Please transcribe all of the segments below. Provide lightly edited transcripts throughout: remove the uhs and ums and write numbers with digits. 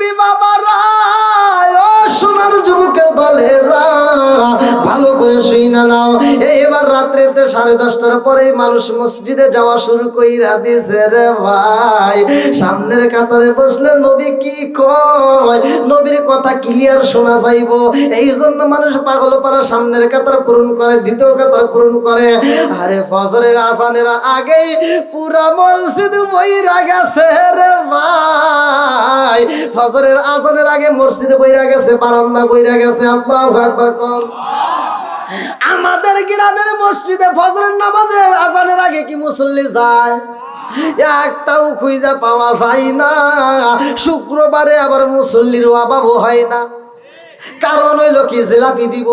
মুরব্বী বাবারা, ও সোনার যুবকের দলেরা, ভালো করে শুই না নাও। এবার রাত্রিতে 10:30টার পরেই মানুষ মসজিদে যাওয়া শুরু কইরা দিছে রে ভাই। সামনের কাতারে বসলে নবী কি কয়, নবীর কথা ক্লিয়ার শোনা যাইবো, এই জন্য মানুষ পাগল পারা সামনের কাতার পূরণ করে, দ্বিতীয় কাতার পূরণ করে। আরে ফজরের আজানের আগেই পুরা মসজিদ বইরা গেছে রে ভাই। ফজরের আজানের আগে মসজিদ বইরা গেছে, বারান্দা বইরা গেছে। আল্লাহু আকবার কম। আমাদের গ্রামের মসজিদে ফজরের নামাজে আজানের আগে কি মুসল্লি যায়? একটাও খুঁজে পাওয়া যায় না। শুক্রবারে আবার মুসল্লির অভাবও হয় না। কারণ হইল কি, জিলাপি দিব।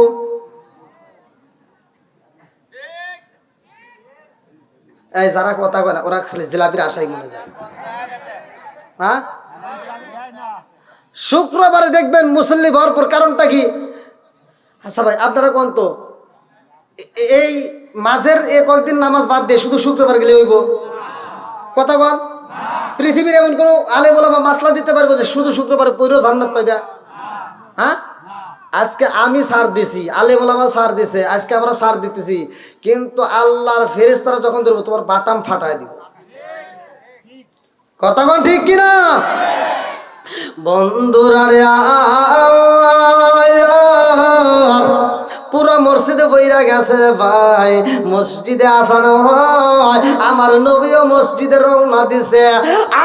এই যারা কথা কয় না, ওরা খালি জিলাপির আশাই মনে যায়। হ্যাঁ, শুক্রবারে দেখবেন মুসল্লি ভরপুর। কারণটা কি? আচ্ছা ভাই, আপনারা কোন তো এই মাঝের কয়েকদিন নামাজ বাদ দিয়ে শুধু শুক্রবার গেলে হইব? কথা কন। পৃথিবীর এমন কোন আলেম ওলামা মাসলা দিতে পারবো যে শুধু শুক্রবারে পড়েও জান্নাত পাইবা? হ্যাঁ, আজকে আমি সার দিছি, আলেম ওলামা সার দিছে, আজকে আমরা সার দিতেছি, কিন্তু আল্লাহর ফেরেশতারা যখন ধরবো তোমার বাটাম ফাটায় দিব। কথা কন ঠিক কিনা? বন্ধুরা রে, পুরো মসজিদে বইরা গেছে রে ভাই। মসজিদে আসানো হয়, আমার নবীও মসজিদে রওনা দিছে।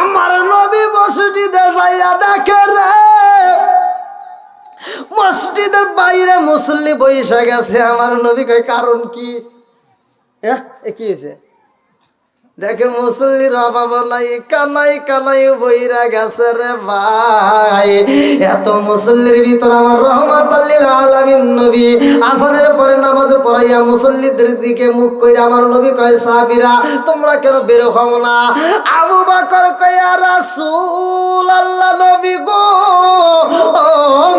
আমার নবী মসজিদে যাইয়া দেখে রে, মসজিদের বাইরে মুসল্লি বইসা গেছে। আমার নবী কয় কারণ কি? কি হয়েছে? দেখে মুসল্লির অভাব নাই, কানাই কানাই বইরা গেছে রে ভাই। এত মুসল্লির ভিতর আমার রহমাতুল লিল আলামিন নবী আযানের পরে নামাজ পড়াইয়া মুসল্লিদের দিকে মুখ কইরা আমার নবী কয়, সাহাবীরা তোমরা কেন বের হও না? আবু বকর কয়, ইয়া রাসূলুল্লাহ, নবী গো, ও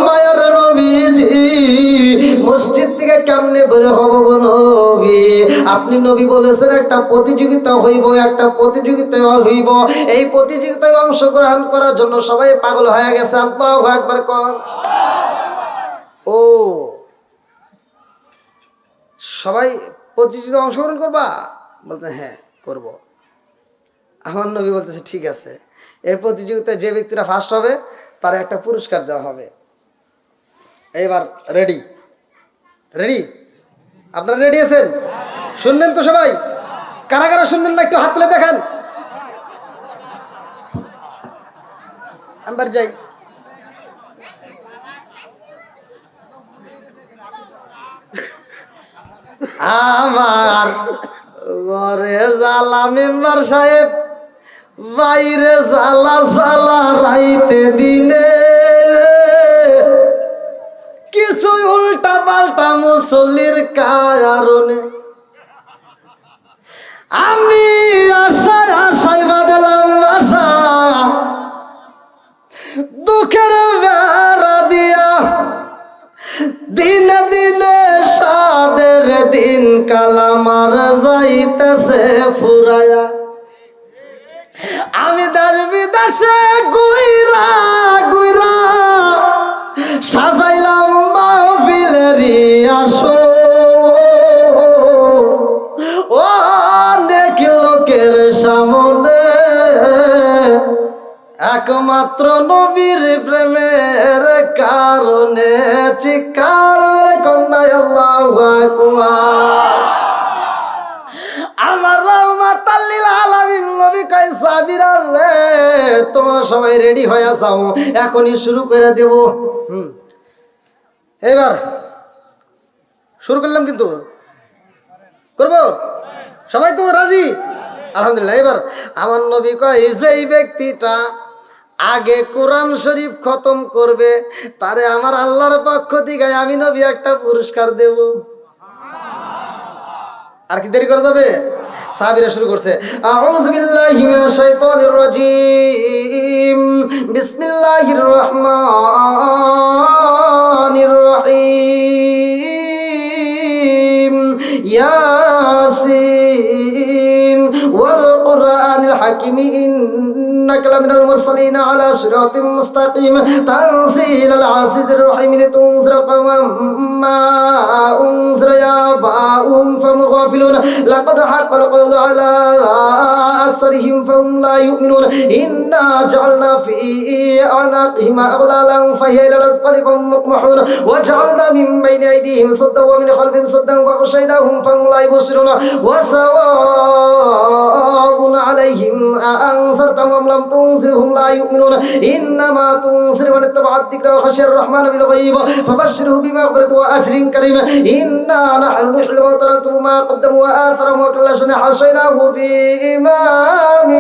মায়ের নবীজি, মসজিদ থেকে কেমনে বের হব গো নবী? আপনি নবী বলেছেন একটা প্রতিযোগিতা হইব, একটা প্রতিযোগিতা হইব, এই প্রতিযোগিতায় অংশগ্রহণ করার জন্য সবাই পাগল হয়ে গেছে। আল্লাহু আকবার কোন। ও, সবাই প্রতিযোগিতায় অংশগ্রহণ করবা? বলতে হ্যাঁ করব। আমার নবী বলতেছে ঠিক আছে, এই প্রতিযোগিতায় যে ব্যক্তিরা ফার্স্ট হবে তার একটা পুরস্কার দেওয়া হবে। এবার রেডি? রেডি? আপনারা রেডি আছেন? শুনবেন তো সবাই? কারা কারা শুনবেন না একটু হাত তুলে দেখান। আমরা যাই। আমার ঘরে জ্বালা মেম্বার সাহেব, বাইরে জ্বালা জ্বালা, রাইতে দিনে কিছু উল্টা পাল্টা মুসল্লির কারণে আমি আশায় আশায় বাঁধলাম আশা, দুঃখের বেড়া দিয়া দিনে দিনে সাদের দিন কালামার যাইতেছে ফুরায়া। আমি দার বিদেশে গুইরা গুইরা সাজাইলাম মাহফিলেরই আসো, অনেক লোকের সামনে একমাত্র নবীর প্রেমের কারণে চিৎকার কন্যায় আল্লাহু আকবার। আমার রহমাতুল লিল আলামিন নবী কয়, সাহাবীরা রে, তোমরা সবাই রেডি হয়ে যাও, এখনই শুরু করে দেব। এবার শুরু করলাম, কিন্তু করব সবাই তো রাজি? আলহামদুলিল্লাহ। এবার আমার নবী কয়, যেই ব্যক্তিটা আগে কোরআন শরীফ খতম করবে তারে আমার আল্লাহর পক্ষ থেকে আমি নবী একটা পুরস্কার দেব। আর কি দেরি করা যাবে? সাহাবীরা শুরু করছে, আউযু বিল্লাহি মিনাশ শাইতানির রাজীম, বিসমিল্লাহির রহমানির রহিম, ইয়াসিন ওয়াল কুরআনিল হাকিম, ইন্নাকা লামিনাল মুরসালিনা আলা সিরাতিম মুস্তাকিম তানজিলাল আজিজির রহিম লিতুনজিরা কওমান মা উনজিরা আবাউহুম ফাহুম গাফিলুন লাকাদ হাক্কাল কওলু আলা আকসারিহিম ফাহুম লা ইউমিনুন ইন্না জাআলনা ফি আনাকিহিম আগলালান ফাহিয়া ইলাল আসফালি ফাহুম মুকমাহুন ওয়া জাআলনা মিন বাইনি আইদিহিম সাদ্দান ওয়া মিন খালফিহিম সাদ্দান ফাগশায়নাহুম ফাহুম লা ইবসিরুন ওয়া সাওয়াউন আলাইহিম আনজারতাহুম আম লাম তুনজিরহুম লা ইউমিনুন ইন্নামা তুনজিরু মান ইত্তাবা'আদ যিকরা ওয়া খাশিয়ার রাহমান বিল গায়ব ফাবাশশিরহু বিমাগফিরাতিন ওয়া আজরিন কারীম ইন্না নাহনু নুহয়িল মাউতা ওয়া নাকতুবু মা قدموا وآثرهم وكل شيء حصيناه في إمام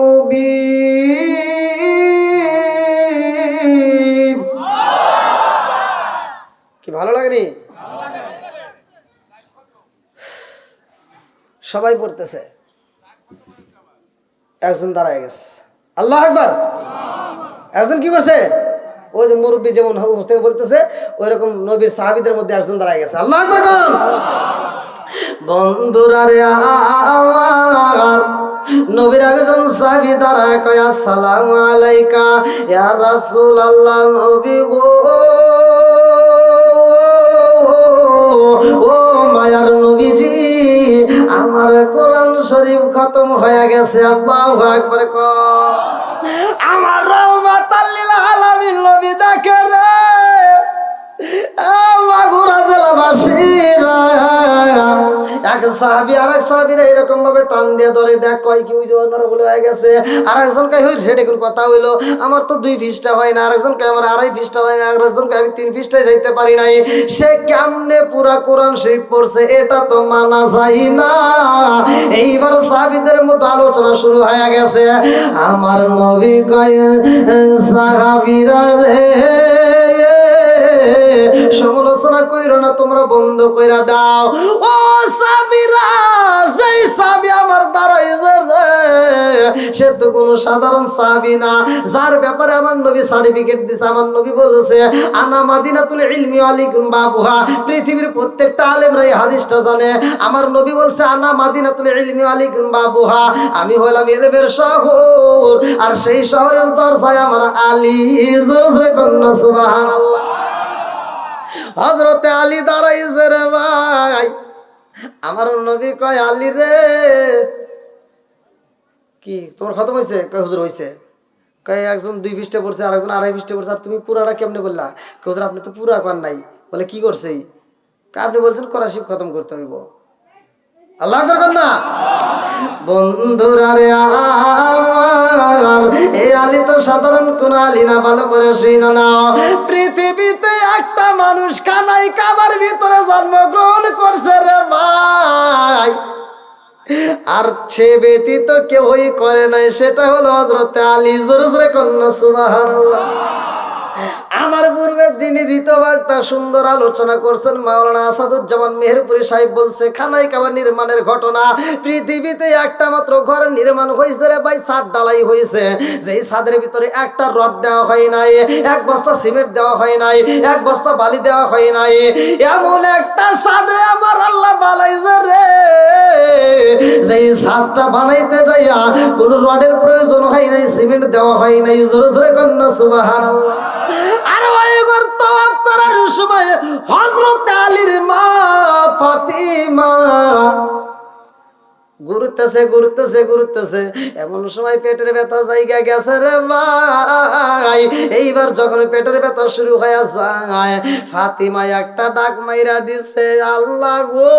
مبين কি ভালো লাগেনি? সবাই পড়তেছে, একজন দাঁড়ায় গেছে। আল্লাহু আকবার। একজন কি করছে? ওই যে মুরব্বী যেমন থেকে বলতেছে ওইরকম নবীর সাহাবীদের মধ্যে একজন দাঁড়ায় গেছে। আল্লাহু আকবার কোন? বন্ধুরা রে আমার নবীর একজন সাহাবী দাঁড়ায় কয় আসসালামু আলাইকা ইয়া রাসূলুল্লাহ। নবী গো, ও মায়ার নবীজি, আমার কোরআন শরীফ খতম হয়ে গেছে। আল্লাহু আকবার ক। আমার রাহমাতাল লিল আলামিন নবী দেখে রে মাগুরা জেলাবাসীরা, এক সাহাবী আর এক সাহাবীরা এরকম ভাবে টান দিয়ে ধরে, দেখ কয় কি ওই যে ওনার বলে হয়ে গেছে। আর একজন কয় ওই রেডে কোন কথা হইলো, আমার তো 2 পৃষ্ঠা হয় না। আর একজন কয় আমার 2.5 পৃষ্ঠা হয় না। আর একজন কয় আমি 3 পৃষ্ঠায় যাইতে পারি নাই। সে কেমনে পুরা কোরআন শরীফ পড়ছে এটা তো মানা যায় না। এইবার সাহাবীদের মধ্যে আলোচনা শুরু হয়ে গেছে। আমার নবী কয় সাহাবীরা রে সমালোচনা কইরো না, তোমরা বন্ধ কইরা দাও। ও সাহাবীরা, যেই সাহাবী আমার দাঁড়াইছে রে সে তো কোনো সাধারণ সাহাবী না, যার ব্যাপারে আমার নবী সার্টিফিকেট দিছে। আমার নবী বলেছে আনা মাদিনাতুল ইলমি আলাইকুম বাবুহা। পৃথিবীর প্রত্যেকটা আলেমরা এই হাদিসটা জানে। আমার নবী বলছে আনা মাদিনাতুল ইলমি আলাইকুম বাবুহা, আমি হলাম ইলমের শহর, আর সেই শহরের দরজায় আমার আলী। জোরে জোরে কন্না সুবহানাল্লাহ। হযরতে আলী দাঁড়াইছে রে ভাই। আমার নবী কয় আলী রে, কি তোমার খতম হয়েছে? কয় হুজুর হয়েছে। কয় একজন 2 পৃষ্ঠা পড়ছে, আর একজন 2.5 পৃষ্ঠা পড়ছে, আর তুমি পুরাটা কেমনে বললা? কয় হুজুর আপনি তো পুরা কর নাই। বলে কি করছে? আপনি বলছেন কোরআন শরীফ খতম করতে হইব। আল্লাহ আকবার না। বন্ধুরা রে আমার, এই আলী তো সাধারণ কোন আলী না, ভালো করে শুইনা নাও। পৃথিবীতে একটা মানুষ কানাই কাবার ভিতরে জন্মগ্রহণ করছে রে ভাই, আর সে ব্যতীত কেউই করে নাই, সেটা হলো হযরতে আলী। জোরে জোরে কন্না সুবহানাল্লাহ। আমার পূর্বে দিনী দ্বিতীয় বক্তা সুন্দর আলোচনা করছেন মাওলানা আসাদুজ্জামান মেহেরপুরী সাহেব। বলছে খানাই কাবা নির্মাণের ঘটনা। পৃথিবীতে একটা মাত্র ঘর নির্মাণ হয়েছে রে ভাই, ছাদ ঢালাই হয়েছে। যেই ছাদের ভিতরে একটা রড দেওয়া হয় নাই, 1 বস্তা সিমেন্ট দেওয়া হয় নাই, 1 বস্তা বালি দেওয়া হয় নাই। এমন একটা ছাদে আমার আল্লাহ বানাইছে রে, যেই ছাদটা বানাইতে যাইয়া কোন রডের প্রয়োজন হয় নাই, সিমেন্ট দেওয়া হয় নাই। জোরে জোরে কন্না সুবহানাল্লাহ। আর ওই ঘর তওয়াফ করার সময় হযরত আলীর মা ফাতিমা ঘুরতেছে। এমন সময় পেটের ব্যথা জায়গা গেছে রে ভাই। এইবার যখন পেটের ব্যথা শুরু হয়ে যায়, ফাতিমা একটা ডাক মাইরা দিছে, আল্লাহ গো,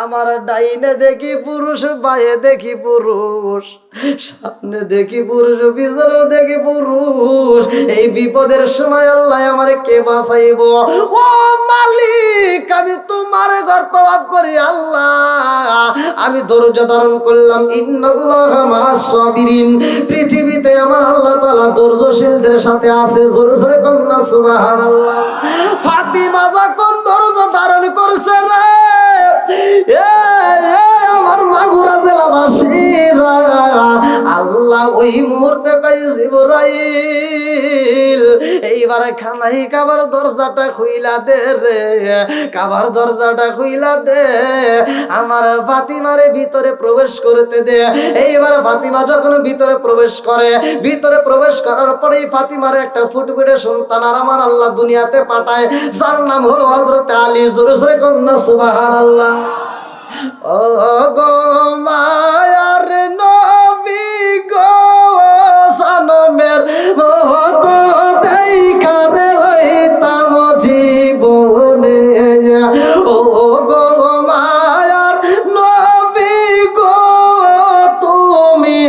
আমার ডাইনে দেখি পুরুষ, বায়ে দেখি পুরুষ, সামনে দেখি পুরুষ, পিছনে দেখি পুরুষ। এই বিপদের সময় আল্লাহ আমারে কে বাঁচাইব? ও মালিক, আমি তোমার ঘর তওয়াফ করি আল্লাহ, আমি ধৈর্য ধারণ করলাম। ইন্নাল্লাহা মা'আস সাবিরিন। পৃথিবীতে আমার আল্লাহ তাআলা ধৈর্যশীলদের সাথে আছে। জোরে জোরে কন্না সুবহানাল্লাহ। ফাতিমা যখন ধৈর্য ধারণ করছে রে, আমার মাগুরা জেলাবাসীরা, আল্লাহ ওই মুহূর্তে কয় জিবরাইল, এইবার এইবারে খানাই কাবার দরজাটা খুইলা দে রে, কাবার দরজাটা খুইলা দে, আমার ফাতিমারে ভিতরে প্রবেশ করতে দে। এইবার ফাতিমা যখন ভিতরে প্রবেশ করে, ভিতরে প্রবেশ করার পরেই ফাতিমারে একটা ফুটফুটে সন্তান আর আমার আল্লাহ দুনিয়াতে পাঠায়, যার নাম হলো হযরত আলী। জোরে জোরে কন্যা সুবহানাল্লাহ। ও গো মায়ার নবী গো সানমের মত দেখারে লইতাম জীবনে। ও গো মায়ার নবী গো তুমি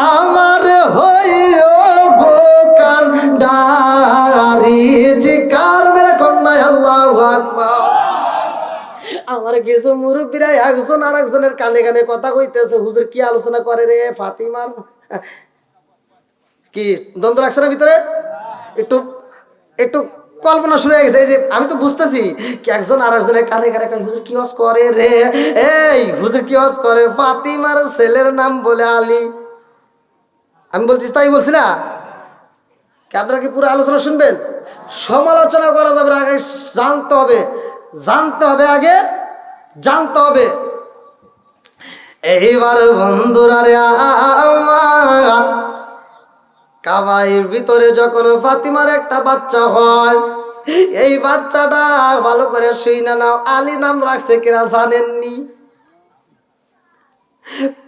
আমার হইও গো কান্ডারি। জিকার মেরে কন্যা আল্লাহু আকবার। আমার কিছু মুরব্বীরা একজন আর একজনের কানে কানে কথা কইতেছে, হুজুর কি আলোচনা করে রে ফাতিমার, কি দ্বন্দ্ব লাগছে না ভিতরে? একটু একটু কল্পনা শুরু হয়ে গেছে। এই যে আমি তো বুঝতেছি কি একজন আর একজনের কানে কানে কয়, হুজুর কি ওয়াজ করে রে, এই হুজুর কি ওয়াজ করে, ফাতিমার ছেলের নাম বলে আলী। আমি বলছি তাই বলছি না কি? আপনারা কি পুরো আলোচনা শুনবেন? সমালোচনা করা যাবে আগে জানতে হবে, জানতে হবে, আগে জানতে হবে। এইবার বন্ধুরা রে আমার, কাবাইর ভিতরে যখন ফাতিমার একটা বাচ্চা হয়, এই বাচ্চাটা ভালো করে শুইনা নাও, আলী নাম রাখছে কিনা জানেননি?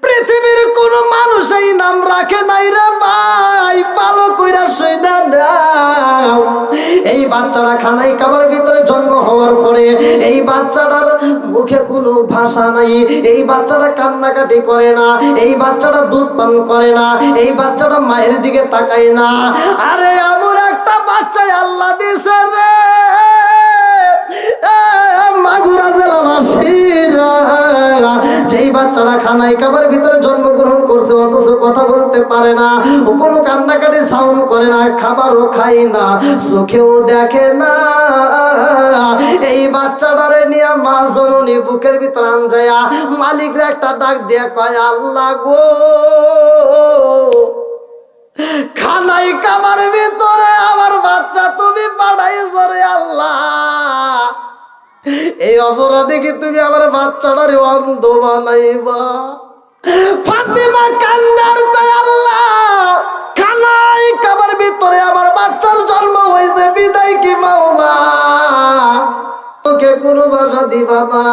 পৃথিবীর কোন মানুষ এই নাম রাখে নাই রে ভাই, ভালো কইরা শুইনা নাও। এই বাচ্চাটা খানাই কাবার ভিতরে জন্ম হওয়ার পরে এই বাচ্চাটার মুখে কোনো ভাষা নাই, এই বাচ্চাটা কান্নাকাটি করে না, এই বাচ্চাটা দুধ পান করে না, এই বাচ্চাটা মায়ের দিকে তাকায় না। আরে এমন একটা বাচ্চা আল্লাহ দিছে রে মাগুরা জেলাবাসীরা, যেই বাচ্চাটা খানাই কাবার ভিতরে জন্মগ্রহণ করছে অথচ কথা বলতে পারে না, কোনো কান্নাকাটি সাউন্ড করে না, খাবারও খায় না, চোখেও দেখে না। এই বাচ্চাটারে নিয়ে মা জননী বুকের ভিতর আনজায়া মালিকরা একটা ডাক দিয়ে কয়, আল্লাহ গো, খানাই কাবার ভিতরে আমার বাচ্চা তুমি পাঠাইছো রে আল্লাহ, এই অপরাধে কি তুমি আমার বাচ্চাটারে অন্ধ বানাইবা? ফাতিমা কান্দার কয়, আল্লাহ খানাই কাবার ভিতরে আমার বাচ্চার জন্ম হয়েছে, বিদায় কি মাওলা, তোকে কোনো ভাষা দিবা না।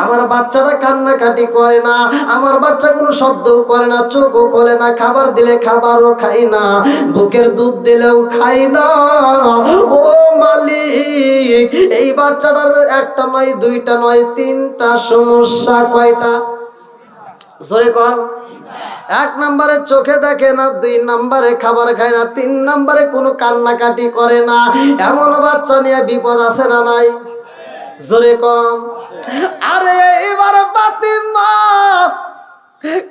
আমার বাচ্চাটা কান্নাকাটি করে না, আমার বাচ্চা কোনো শব্দও করে না, চোখও খোলে না, খাবার দিলে খাবারও খাই না, বুকের দুধ দিলেও খাই না। ও মালিক, এই বাচ্চাটার একটা নয়, দুইটা নয়, তিনটা সমস্যা। কয়টা? জোরে কন। এক নম্বরে চোখে দেখে না, দুই নম্বরে খাবার খায় না, তিন নম্বরে কোনো কান্নাকাটি করে না। এমন বাচ্চা নিয়ে বিপদ আছে না নাই? জোরে কম। আরে এবার ফাতিমা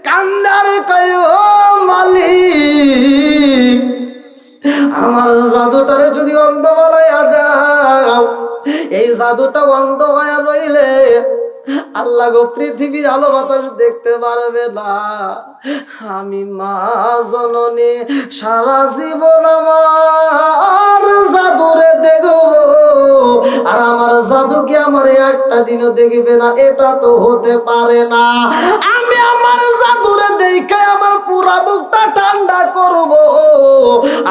কান্দার কয়, ও মালিক, আমার জাদুটারে যদি অন্ধ বানাইয়া দাও, এই জাদুটা অন্ধ হয়ে রইলে আল্লাহ গো পৃথিবীর আলো বাতাস দেখতে পারবে না। আমি মা জননী সারা জীবন আমার জাদুরে দেখবো, আর আমার জাদু কি আমার একটা দিনও দেখবে না? এটা তো হতে পারে না। আমি আমার জাদুরে দেখে আমার পুরা বুকটা ঠান্ডা করব,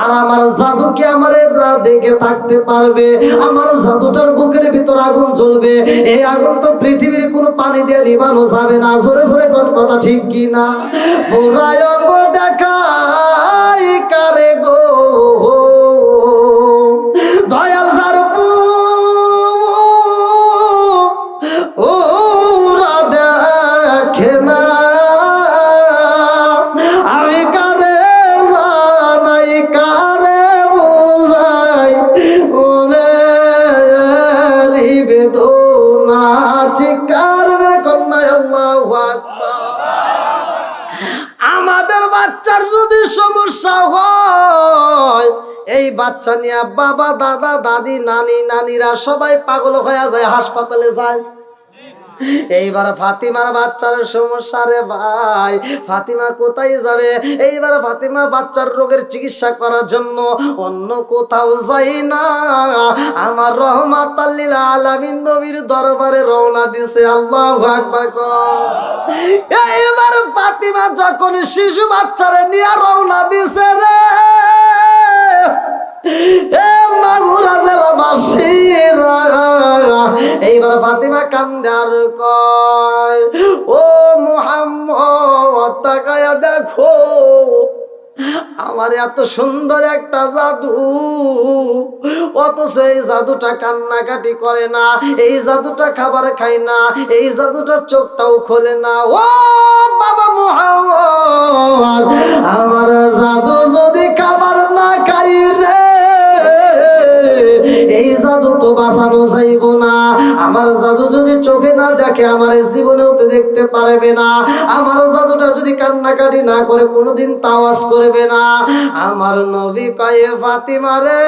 আর আমার জাদু কি আমার দেখে থাকতে পারবে? আমার জাদুটার বুকের ভিতর আগুন জ্বলবে, এই আগুন তো পৃথিবীর কোনো পানি দিয়ে নিবানো যাবে না। জোরে জোরে কোন কথা ঠিক কি না? পুরায় অঙ্গ দেখাই কারে গো, দয়াল যার ও দেখে না, আমি কারে জানাই, কারে বুঝাই ওরে বেদনা। চিৎকার মেরে কন্যা আল্লাহু আকবার। আমাদের বাচ্চার যদি সমস্যা হয়, এই বাচ্চা নিয়ে বাবা, দাদা, দাদি, নানি, নানিরা সবাই পাগল হয়ে যায়, হাসপাতালে যায়। এইবার ফাতিমার বাচ্চার সমস্যা রে ভাই, ফাতিমা কোথায় যাবে? এইবার ফাতিমা বাচ্চার রোগের চিকিৎসা করার জন্য অন্য কোথাও যাই না, আমার রহমাতাল লিল আলামিন নবীর দরবারে রওনা দিছে। আল্লাহু আকবার কও। এইবার ফাতিমা যখন শিশু বাচ্চারে নিয়ে রওনা দিছে রে, মাগুরা জেলাবাসীরা এইবার ফাতিমা কান্দে আর কয়, ও মুহাম্মদ তাকায়া দেখো, আমার এত সুন্দর একটা জাদু, অথচ এই জাদুটা কান্নাকাটি করে না, এই জাদুটা খাবার খায় না, এই জাদুটার চোখটাও খোলে না। ও বাবা মুহাম্মদ, আমার জাদু যদি খাবার না খাই রে, এই জাদু তো বাঁচানো যাইব না। আমার জাদু যদি চোখে না দেখে, আমার জীবনেও তো দেখতে পারবে না। আমার জাদুটা যদি কান্নাকাটি না করে, কোনোদিন তাওয়াজ করবে না। আমার নবী কয়, ফাতিমা রে,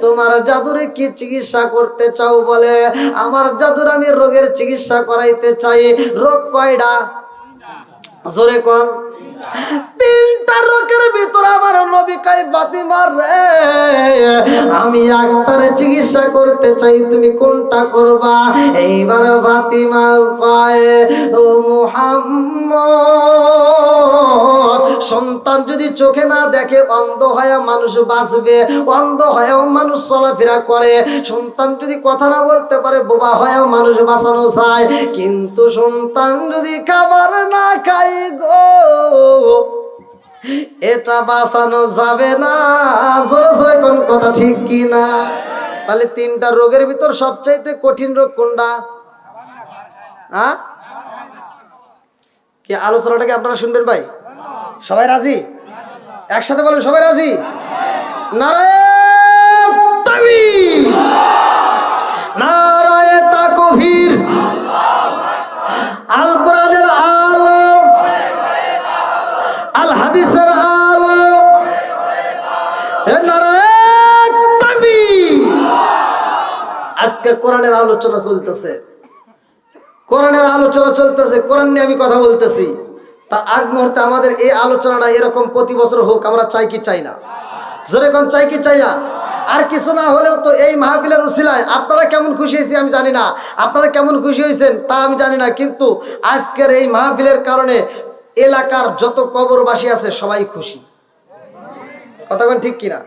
তোমার জাদুরে কি চিকিৎসা করতে চাও? বলে, আমার জাদুর আমি রোগের চিকিৎসা করাইতে চাই। রোগ কয়টা? জোরে কোন? তিনটা রোগের ভিতর আমার নবী কয়, ফাতিমা রে, আমি একটারে চিকিৎসা করতে চাই, তুমি কোনটা করবা? এইবার ফাতিমা কয়, ও মুহাম্মদ, সন্তান যদি চোখে না দেখে, অন্ধ হয়ে মানুষ বাঁচবে, অন্ধ হয়েও মানুষ চলাফেরা করে। সন্তান যদি কথা না বলতে পারে, বোবা হয়েও মানুষ বাঁচানো চায়, কিন্তু সন্তান যদি খাবার না খায় গো, এটা বাঁচানো যাবে না। জোরে জোরে কোন কথা ঠিক কি না? তাহলে তিনটা রোগের ভিতর সবচাইতে কঠিন রোগ কোনটা? হ্যাঁ, কি আলোচনাটাকে আপনারা শুনবেন ভাই? সবাই রাজি? একসাথে বলেন, সবাই রাজি? নারায়ে তাকবীর, নারায়ে তাকবীর। আল কোরআনের আলো, আল হাদিসের আলো, নারায়ে তাকবীর। আজকে কোরআনের আলোচনা চলতেছে, কোরআনের আলোচনা চলতেছে, কোরআন নিয়ে আমি কথা বলতেছি। তার আগ মুহূর্তে আমাদের এই আলোচনাটা এরকম প্রতি বছর হোক, আমরা চাই কি চাই না? জোরে কোন চাই কি চাই না? আর কিছু না হলেও তো এই মাহফিলের উসিলায় আপনারা কেমন খুশি হয়েছি আমি জানি না, আপনারা কেমন খুশি হয়েছেন তা আমি জানি না, কিন্তু আজকের এই মাহফিলের কারণে এলাকার যত কবরবাসী আছে সবাই খুশি। কথা কোন ঠিক কিনা?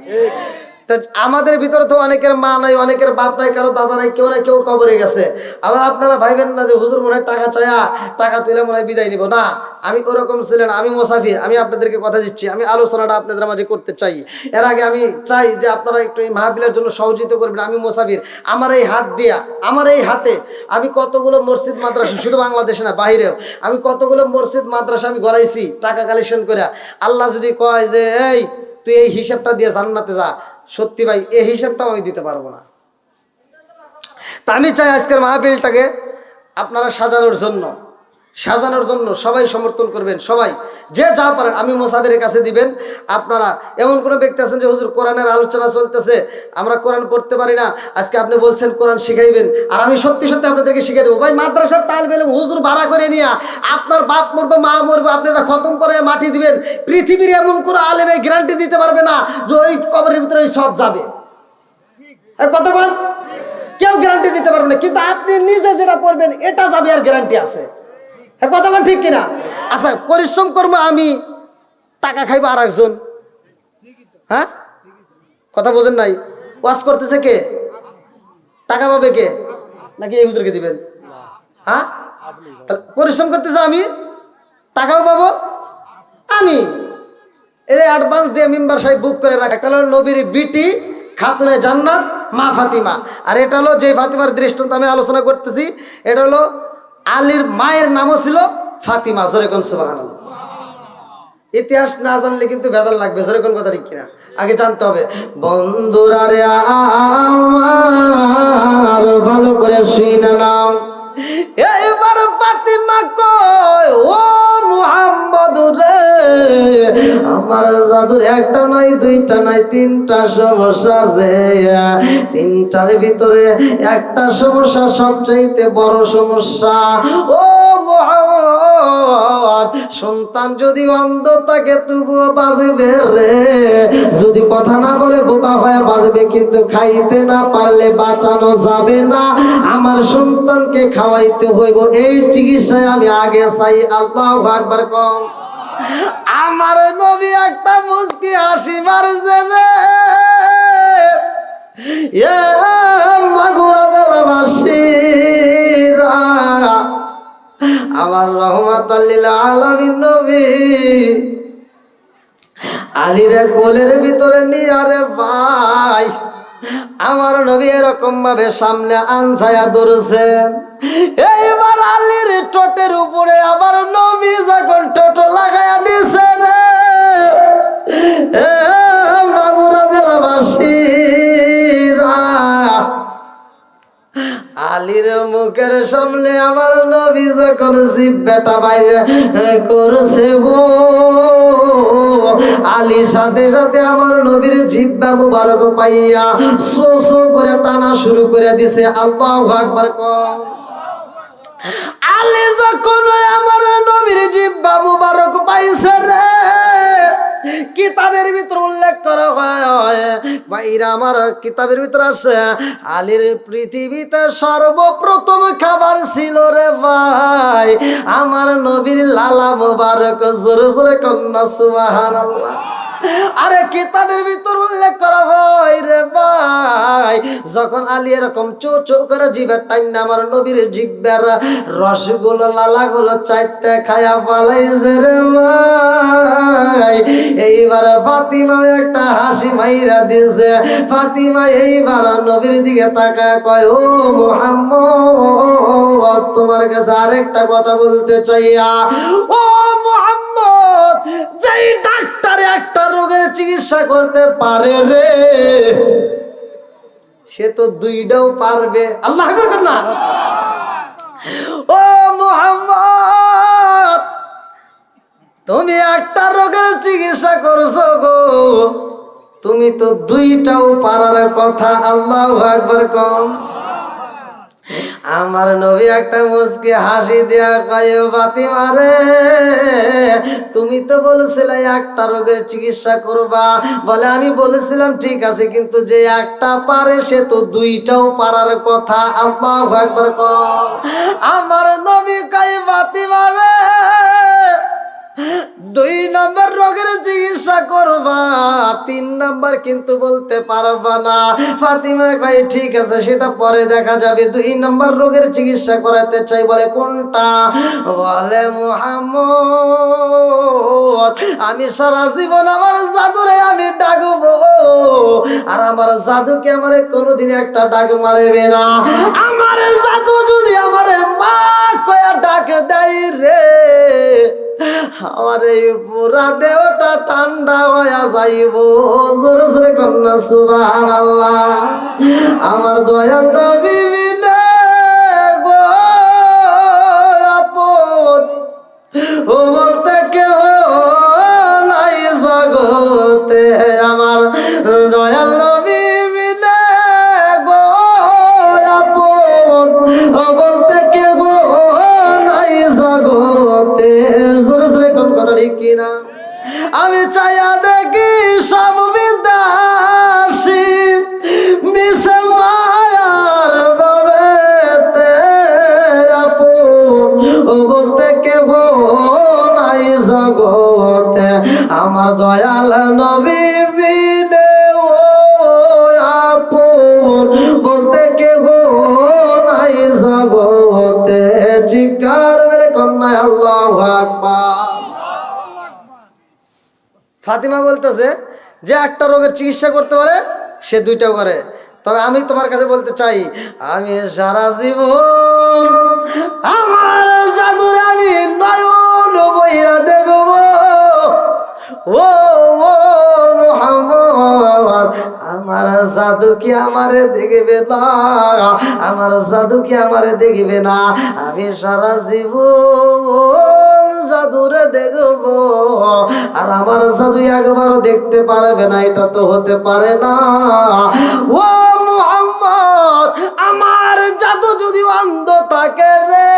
আমাদের ভিতরে তো অনেকের মা নাই, অনেকের বাপ নাই, কারো দাদা নাই, কেউ না কেউ কবরে গেছে। আবার আপনারা ভাইবেন না যে হুজুর মনে হয় টাকা চায়া, টাকা তুলে মনে হয় বিদায় নিব। না, আমি ওরকম ছিলেন, আমি মুসাফির। আমি আপনাদেরকে কথা দিচ্ছি, আমি আলোচনাটা আপনাদের মাঝে করতে চাই। এর আগে আমি চাই যে আপনারা একটু এই মাহফিলের জন্য সহযোগিতা করবেন। আমি মুসাফির, আমার এই হাত দিয়া, আমার এই হাতে আমি কতগুলো মসজিদ মাদ্রাসা, শুধু বাংলাদেশে না বাহিরেও, আমি কতগুলো মসজিদ মাদ্রাসা আমি গড়াইছি টাকা কালেকশন করে। আল্লাহ যদি কয় যে এই তুই এই হিসাবটা দিয়ে জান্নাতে যা, সত্যি ভাই এই হিসাবটাও আমি দিতে পারবো না। তা আমি চাই আজকের মাহফিলটাকে আপনারা সাজানোর জন্য সবাই সমর্থন করবেন, সবাই যে যা পারেন। আমি মুসাফিরের কাছে দিবেন। আপনারা এমন কোনো ব্যক্তি আছেন যে হুজুর কোরআনের আলোচনা চলতেছে, আমরা কোরআন পড়তে পারি না, আজকে আপনি বলছেন কোরআন শিখাইবেন, আর আমি সত্যি সত্যি আপনাদেরকে শিখাই দেবো। ভাই মাদ্রাসার তালিব ইলম হুজুর ভাড়া করে নিয়ে আপনার বাপ মরবে, মা মরবে, আপনি যা খতম করে মাটি দিবেন, পৃথিবীর এমন কোনো আলেমে গ্যারান্টি দিতে পারবে না যে ওই কবরের ভিতরে ওই সব যাবে। কতক্ষণ কেউ গ্যারান্টি দিতে পারবে না, কিন্তু আপনি নিজে যেটা পড়বেন এটা যাবে, আর গ্যারান্টি আছে। কথা বল ঠিক কিনা? আচ্ছা, পরিশ্রম করবো আমি, টাকা খাইবো আর একজন। হ্যাঁ, কথা বোঝেন নাই? ওয়াজ করতেছে কে? টাকা পাবে কে? নাকি এই হুজুরকে দিবেন? হ্যাঁ, পরিশ্রম করতেছে আমি, টাকাও পাবো আমি। এই অ্যাডভান্স দিয়ে মেম্বার সাহেব বুক করে রাখা। একটা হলো নবীর বিটি খাতুনে জান্নাত মা ফাতিমা, আর এটা হলো যে ফাতিমার দৃষ্টান্ত আমি আলোচনা করতেছি, এটা হলো আলীর মায়ের নামও ছিল ফাতিমা। জোরে কোন সুবহানাল্লাহ। ইতিহাস না জানলে কিন্তু ভেজাল লাগবে। জোরে কোন কথা ঠিক কিনা? আগে জানতে হবে। বন্ধুরা রে আমার ভালো করে শুনে নাও, এইবার ফাতিমা কয় ও মুহাম্মদ রে, আমার জাদুর একটা নয় দুইটা নয় তিনটা সমস্যা রে, তিনটার ভিতরে একটা সমস্যা সবচাইতে বড় সমস্যা। ও মুহাম্মদ, সন্তান যদি অন্ধ থাকে তবুও বাজবে রে, যদি কথা না বলে বোকা হয়ে বাজবে, কিন্তু খাইতে না পারলে বাঁচানো যাবে না। আমার সন্তানকে খাওয়াইতে হইব, এই চিকিৎসায় আমি আগে চাই। আল্লাহু আকবার কম। আমার নবী একটা মুস্কি হাসি মারছে রে, মাগুরা জেলাবাসীরা, আমার রহমাতাল লিল আলামিন নবী আলীরে কোলের ভিতরে নিয়ে, আরে ভাই আমার নবী এরকম ভাবে সামনে আনছায়া ধরছেন। এইবার আলীর ঠোঁটের উপরে আমার নবী যখন ঠোঁট লাগাইয়া দিছে রে, মাগুরা জেলাবাসীরা, আলীর মুখের সামনে আমার নবী যখন জিহ্বাটা বাইরে করছে গো, আলীর সাথে সাথে আমার নবীর জিহ্বা মুবারক পাইয়া সো সো করে টানা শুরু করে দিছে। আল্লাহু আকবার কম। আলী যখন আমার নবীর জিহ্বা মুবারক পাইছে রে, কিতাবের ভিতর উল্লেখ করা হয়, ভাইরা আমার কিতাবের ভিতর আছে, আলীর পৃথিবীতে সর্বপ্রথম খাবার ছিল রে ভাই আমার নবীর লালা মুবারক। জোরে জোরে কন্যা সুবহানাল্লাহ। আরে কিতাবের ভিতর উল্লেখ করা হয় রে ভাই, যখন আলী এরকম চো চো করে জিভের টাইনা আমার নবীর জিহ্বার রসগুলো লালাগুলো চারটে খায়া পালাইছে রে ভাই। এইবার ফাতিমা একটা হাসি মাইরা দিয়েছে। ফাতিমা এইবার নবীর দিকে তাকায় কয় ও মুহাম্মদ, তোমার কাছে আরেকটা কথা বলতে চাইয়া। ও মুহাম্মদ, যেই ডাক্তারে একটা রোগের চিকিৎসা করতে পারে রে, সে তো দুইটাও পারবে। আল্লাহ আকবার না। ও মুহাম্মদ, তুমি একটা রোগের চিকিৎসা করছো গো, তুমি তো দুইটাও পারার কথা। আল্লাহু আকবার কম। আমার নবী একটা মুস্কি হাসি দিয়া কয় ফাতিমা রে, তুমি তো বলেছিলে একটা রোগের চিকিৎসা করবা, বলে আমি বলেছিলাম ঠিক আছে, কিন্তু যে একটা পারে সে তো দুইটাও পারার কথা। আল্লাহু আকবার কম। আমার নবী কয় ফাতিমা রে, 2 নম্বর রোগের চিকিৎসা করবা, 3 নম্বর কিন্তু বলতে পারবা না। ফাতিমা কয় ঠিক আছে, সেটা পরে দেখা যাবে, 2 নম্বর রোগের চিকিৎসা করাতে চাই। বলে কোনটা? বলে মুহাম্মদ, আমি সারা জীবন আমার জাদুরে আমি ডাকবো, আর আমার জাদুকে আমারে কোনোদিন একটা ডাক মারবে না। আমার জাদু যদি আমারে মা কয়া ডাক দেয় রে, আমার এই পুরা দেহটা ঠান্ডা হয়ে যাইব। জোরে জোরে কন্যা সুবহানাল্লাহ। আমার দয়াল নবী বিনে গো আপন ও বলতে কেউ নাই জগতে, আমার দয়াল নবী বিনে গো আপন ও বলতে কেউ নাই জগতে। কিনা আমি চাইয়া দেখি সব বিদাসী মিশে মায়ার বাবেতে আপন ও বলতে কেউ নাই জগতে, আমার দয়াল নবী বিনে ও আপন বলতে কেউ নাই জগতে। জিকার মেরে কন্যা আল্লাহু আকবার। ফাতিমা বলতেছে যে একটা রোগের চিকিৎসা করতে পারে সে দুইটাও করে। তবে আমি তোমার কাছে বলতে চাই, আমি সারা জীবন আমার জাদুরে আমি নয়ন বইরা দেখব। ও মুহাম্মদ, আমার জাদু কি আমারে দেখবে না, আমার জাদু কি আমারে দেখবে না, আমি সারা জীবন জাদুরে দেখবো আর আমার জাদু একবারও দেখতে পারবে না, এটা তো হতে পারে না। ও মুহাম্মদ, আমার জাদু যদি অন্ধ থাকে রে,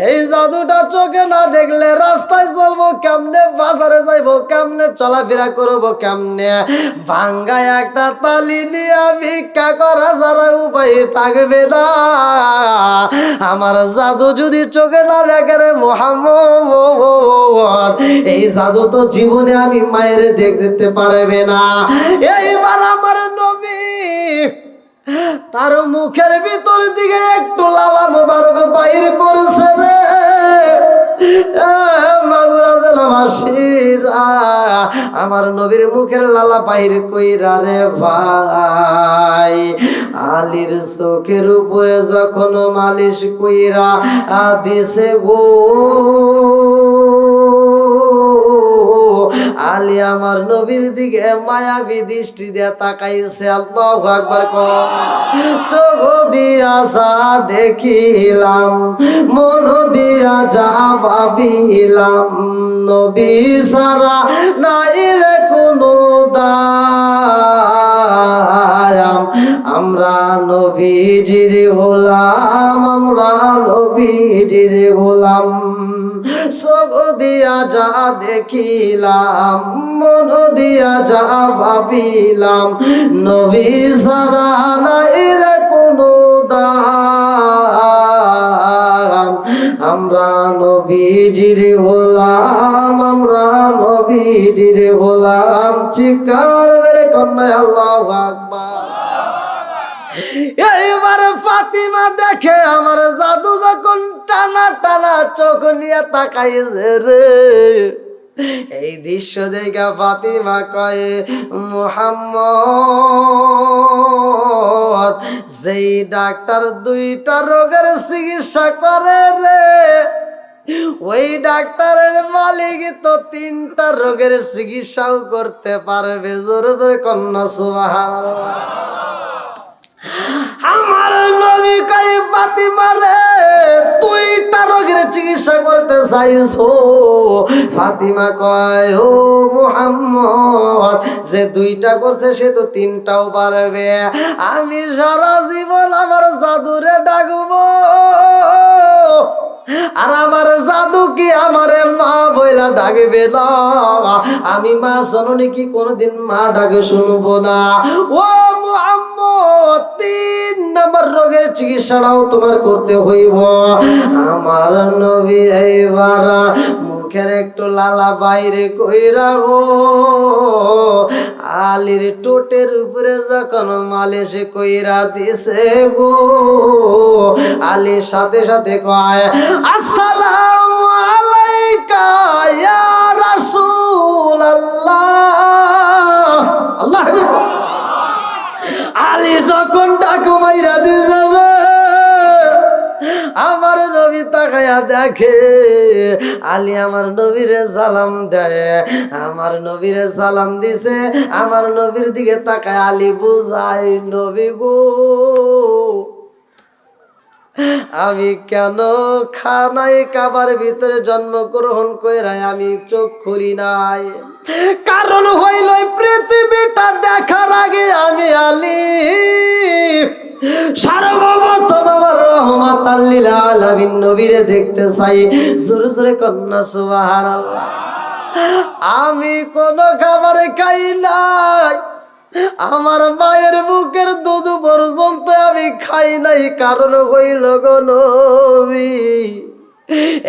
এই জাদুটা চোখে না দেখলে রাস্তায় চলবো কেমনে, বাজারে যাইবো কেমনে, চলাফেরা করবো কেমনে, ভাঙ্গা একটা তালি নিয়ে ভিক্ষা করা ছাড়া উপায় থাকবে না। আমার জাদু যদি চোখে না দেখে রে মুহাম্মদ, এই জাদু তো জীবনে আমি মায়ের দেখতে পারবে না। এইবার আমার নবী তার মুখের ভিতর দিকে একটু লালা মোবারক বাইর করছে রে। মাগুরা জেলাবাসীরা, আমার নবীর মুখের লালা বাইর কইরা রে ভাই, আলীর চোখের উপরে যখন মালিশ কইরা দিছে গো, আলী আমার নবীর দিকে মায়াবী দৃষ্টি দিয়ে তাকাইছে। আল্লাহু আকবার কর। চোখ দিয়া যা দেখিলাম, মন দিয়া যা ভাবিলাম, নবী সারা নাই রে কোনো দায়াম, আমরা নবীজির গোলাম, আমরা নবীজির গোলাম। চোখ দিয়া যা দেখিলাম, মন দিয়া যা ভাবিলাম, নবী ছাড়া নাই রে কোনো দাম, আমরা নবীজির গোলাম, আমরা নবীজির গোলাম। চিৎকার মেরে কন্যায় আল্লাহু আকবার। এইবার ফাতিমা দেখে আমার জাদু যখন টানা টানা চোখ নিয়ে তাকাইছে রে, এই দৃশ্য দেখে ফাতিমা কয়, মুহাম্মদ, যেই ডাক্তার দুইটা রোগের চিকিৎসা করে রে, ওই ডাক্তারের মালিক তো তিনটা রোগের চিকিৎসাও করতে পারবে। জোরে জোরে কন্যা সুবহানাল্লাহ। আমার নবী কই, ফাতিমা রে, দুইটা রোগের চিকিৎসা করতে চাইছো? ফাতিমা কয়, ও মুহাম্মদ, যে দুইটা করছে সে তো তিনটাও পারবে। আমি সারা জীবন আমার জাদুরে ডাকবো, আর আমার জাদু কি আমারে মা বইলা ডাকবে না? আমি মা জননী কি কোনদিন মা ডাকে শুনবো না? ও মুহাম্মদ, 3 নম্বর রোগের চিকিৎসাটাও তোমার করতে হইব। আমার নবী এইবার মুখের একটু লালা বাইরে কইরা গো, আলীর টোটের উপরে যখন মালিশ কইরা দিছে গো, আলীর সাথে সাথে কয়, আসসালামু আলাইকা ইয়া রাসূলুল্লাহ। আল্লাহু আকবার। আলী যখন ডাক মাইরা দিছে, আমার নবী তাকায়া দেখে আলী আমার নবীরে সালাম দেয়, আমার নবীরে সালাম দিছে, আমার নবীর দিকে তাকায় আলী বুঝাই, নবী গো, আমি কেন খানায় কাবার ভিতরে জন্মগ্রহণ কইরাই আমি চোখ খুলি নাই? কারণ হইল পৃথিবীটা দেখার আগে আমি আলী সার্বপ্রথম আমার রহমাতাল লিল আলামিন নবীরে দেখতে চাই। জোরে জোরে কন্যা সুবহানাল্লাহ। আমি কোন খাবার খাই নাই, আমার মায়ের বুকের দুধ পর্যন্ত আমি খাই নাই। কারণ হইল গো নবী,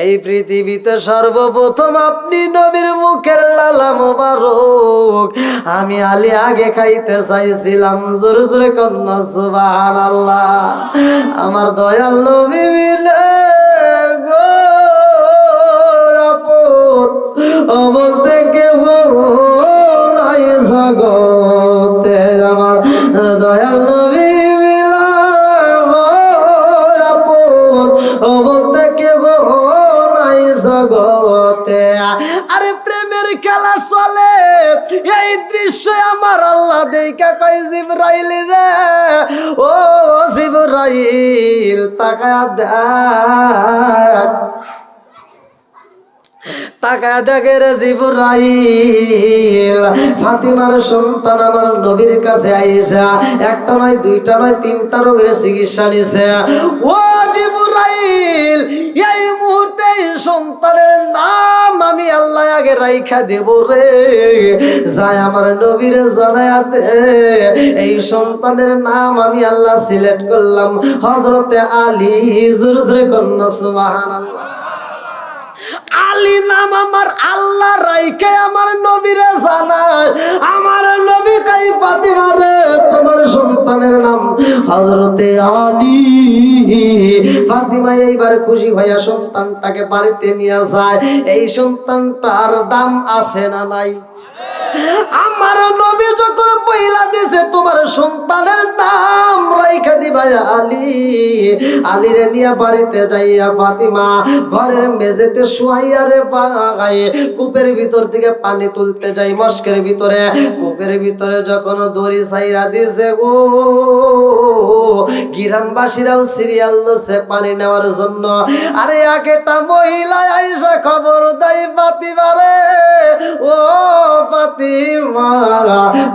এই পৃথিবীতে সর্বপ্রথম আপনি নবীর মুখের লালা মোবারক আমি আলী আগে খাইতে চাইছিলাম। জোরে জোরে কন্যা সুবহানাল্লাহ। আমার দয়াল নবী মিলে গো আপন, বলতে কেউ নাই জগতে, আমার দয়াল নবী মিলা আপন, বলতে কেউ নাই জগতে। আরে প্রেমের খেলা চলে এই এই দৃশ্য আমার আল্লাহ দেখা কয় জিবরাইল রে, ও জিবরাইল তাকায়া দেখ, তাকায়া দেখে রে জিবরাইল ফাতিমার সন্তান আমার নবীর কাছে আইসা একটা নয় দুইটা নয় তিনটা রোগের চিকিৎসা নিছে। ও জিবরাইল এই মুহূর্তে সন্তানের নাম আমি আল্লাহ আগে রাইখা দেব রে, যাই আমার নবীর জানায়া দে এই সন্তানের নাম আমি আল্লাহ সিলেক্ট করলাম হযরতে আলী। জোরে জোরে কন্যা সুবহানাল্লাহ। আলী নাম আমার আল্লাহ রাইকে আমার নবীরে জানায়, আমার নবী কই ফাতিমা রে তোমার সন্তানের নাম হযরতে আলী। ফাতিমা এইবার খুশি হইয়া সন্তানটাকে বাড়িতে নিয়ে যায়। এই সন্তানটার দাম আছে না নাই? আমার নবী যখন পয়লা দিয়েছে তোমার সন্তানের নাম রাইখা দিবা আলী, আলীরে নিয়ে বাড়িতে যাইয়া ফাতিমা ঘরের মেঝেতে শুয়াইয়া রে পাগায় কূপের ভিতর থেকে পানি তুলতে যাই। মস্কের ভিতরে কূপের ভিতরে যখন দড়ি ছাইরা দিয়েছে গো, গ্রামবাসীরাও সিরিয়াল ধরছে পানি নেওয়ার জন্য। আরে একটা মহিলা আইসা খবর দেয় ফাতিমা রে, ও ফাতিমা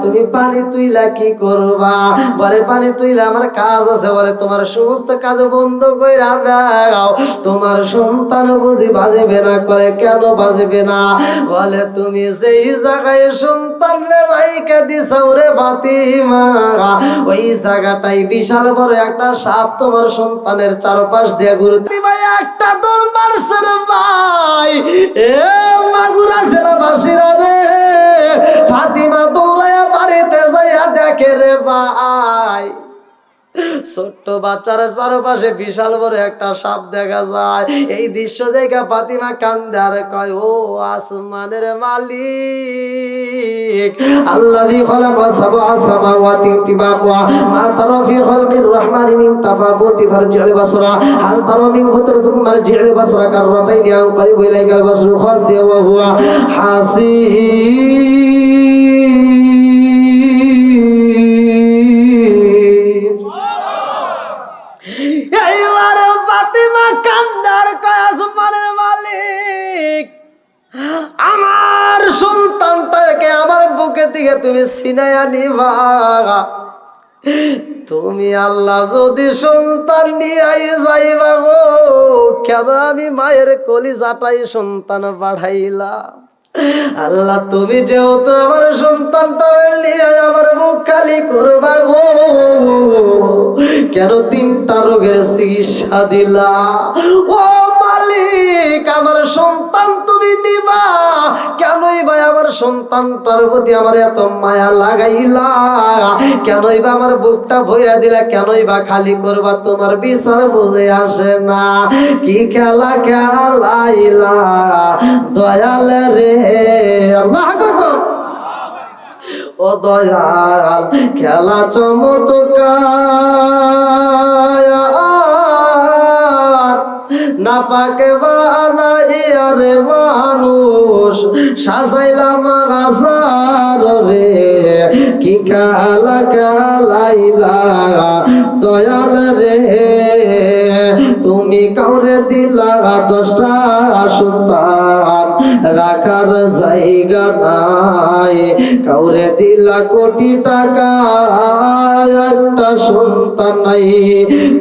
তুমি পানি তুইলা কি করবা? বলে পানি তুইলা আমার কাজ আছে। বলে তোমার সমস্ত কাজ বন্ধ কইরা দাও, তোমার সন্তান বুঝি বাজবে না? করে কেন বাজবে না? বলে তুমি যেই জায়গায় সন্তান রাইখা দিছাও রে ফাতিমা ওই জায়গাটাই বিশাল বড় একটা সাপ তোমার সন্তানের চারপাশ দিয়ে ঘুরতে ভাই একটা দৌড় মারছে রে ভাই। এ মাগুরা জেলাবাসীরা রে, ফাতিমা দৌড়াইয়া বাড়িতে যাইয়া দেখে রে ভাই ছোট্ট বাচ্চার চারপাশে বিশাল বড় একটা সাপ দেখা যায়। এই দৃশ্য দেখে ফাতিমা কান্দে আর কয়, ও আসমানের মালিক আল্লাযী খালাকা সাবআ সামাওয়াতি তিবাকা মা তারা ফি খালকির রহমানি মিন তাফাবুতি ফারজি'ল বাসরা হাল তারা মিন ফুতরাতুম মারজি'ল বাসরা কাররাতাইনি আও করিব ইলাইকাল বাসরু খাসিয়া ওয়া হুয়া হাসিব। এইবার ফাতিমা কান্দার কয়, আসমানের মালিক আমার সন্তানটাকে আমার বুকে থেকে তুমি ছিনাইয়া নিবা। তুমি আল্লাহ যদি সন্তান নিয়ে যাইবা গো, কেন আমি মায়ের কলিজাটাই সন্তান বাড়াইলাম? আল্লাহ তুমি যেহেতু আমার সন্তানটা নিয়ে আমার মুখ খালি করবা গো, কেন তিনটা রোগের চিকিৎসা দিলা? ও মালিক আমার সন্তান তুমি নিবা, কেনই ভাই আমার সন্তানটার প্রতি আমার এত মায়া লাগাইলা? কেনই বা আমার বুকটা ভইরা দিলা? কেনই বা খালি করবা? তোমার বিচার বুঝে আসে না। কি খেলা খেলাইলা দয়াল রে, আল্লাহ আকবার। ও দয়াল খেলা চমৎকার না পাকে বানাইয়া রে মানুষ সাজাইলাম হাজার রে। কি খেলা খেলাইলা দয়াল রে, তুমি কাউরে দিলা 10টা সন্তান রাখার জায়গা নাই, কাউরে দিলা কোটি টাকা একটা সন্তান নাই।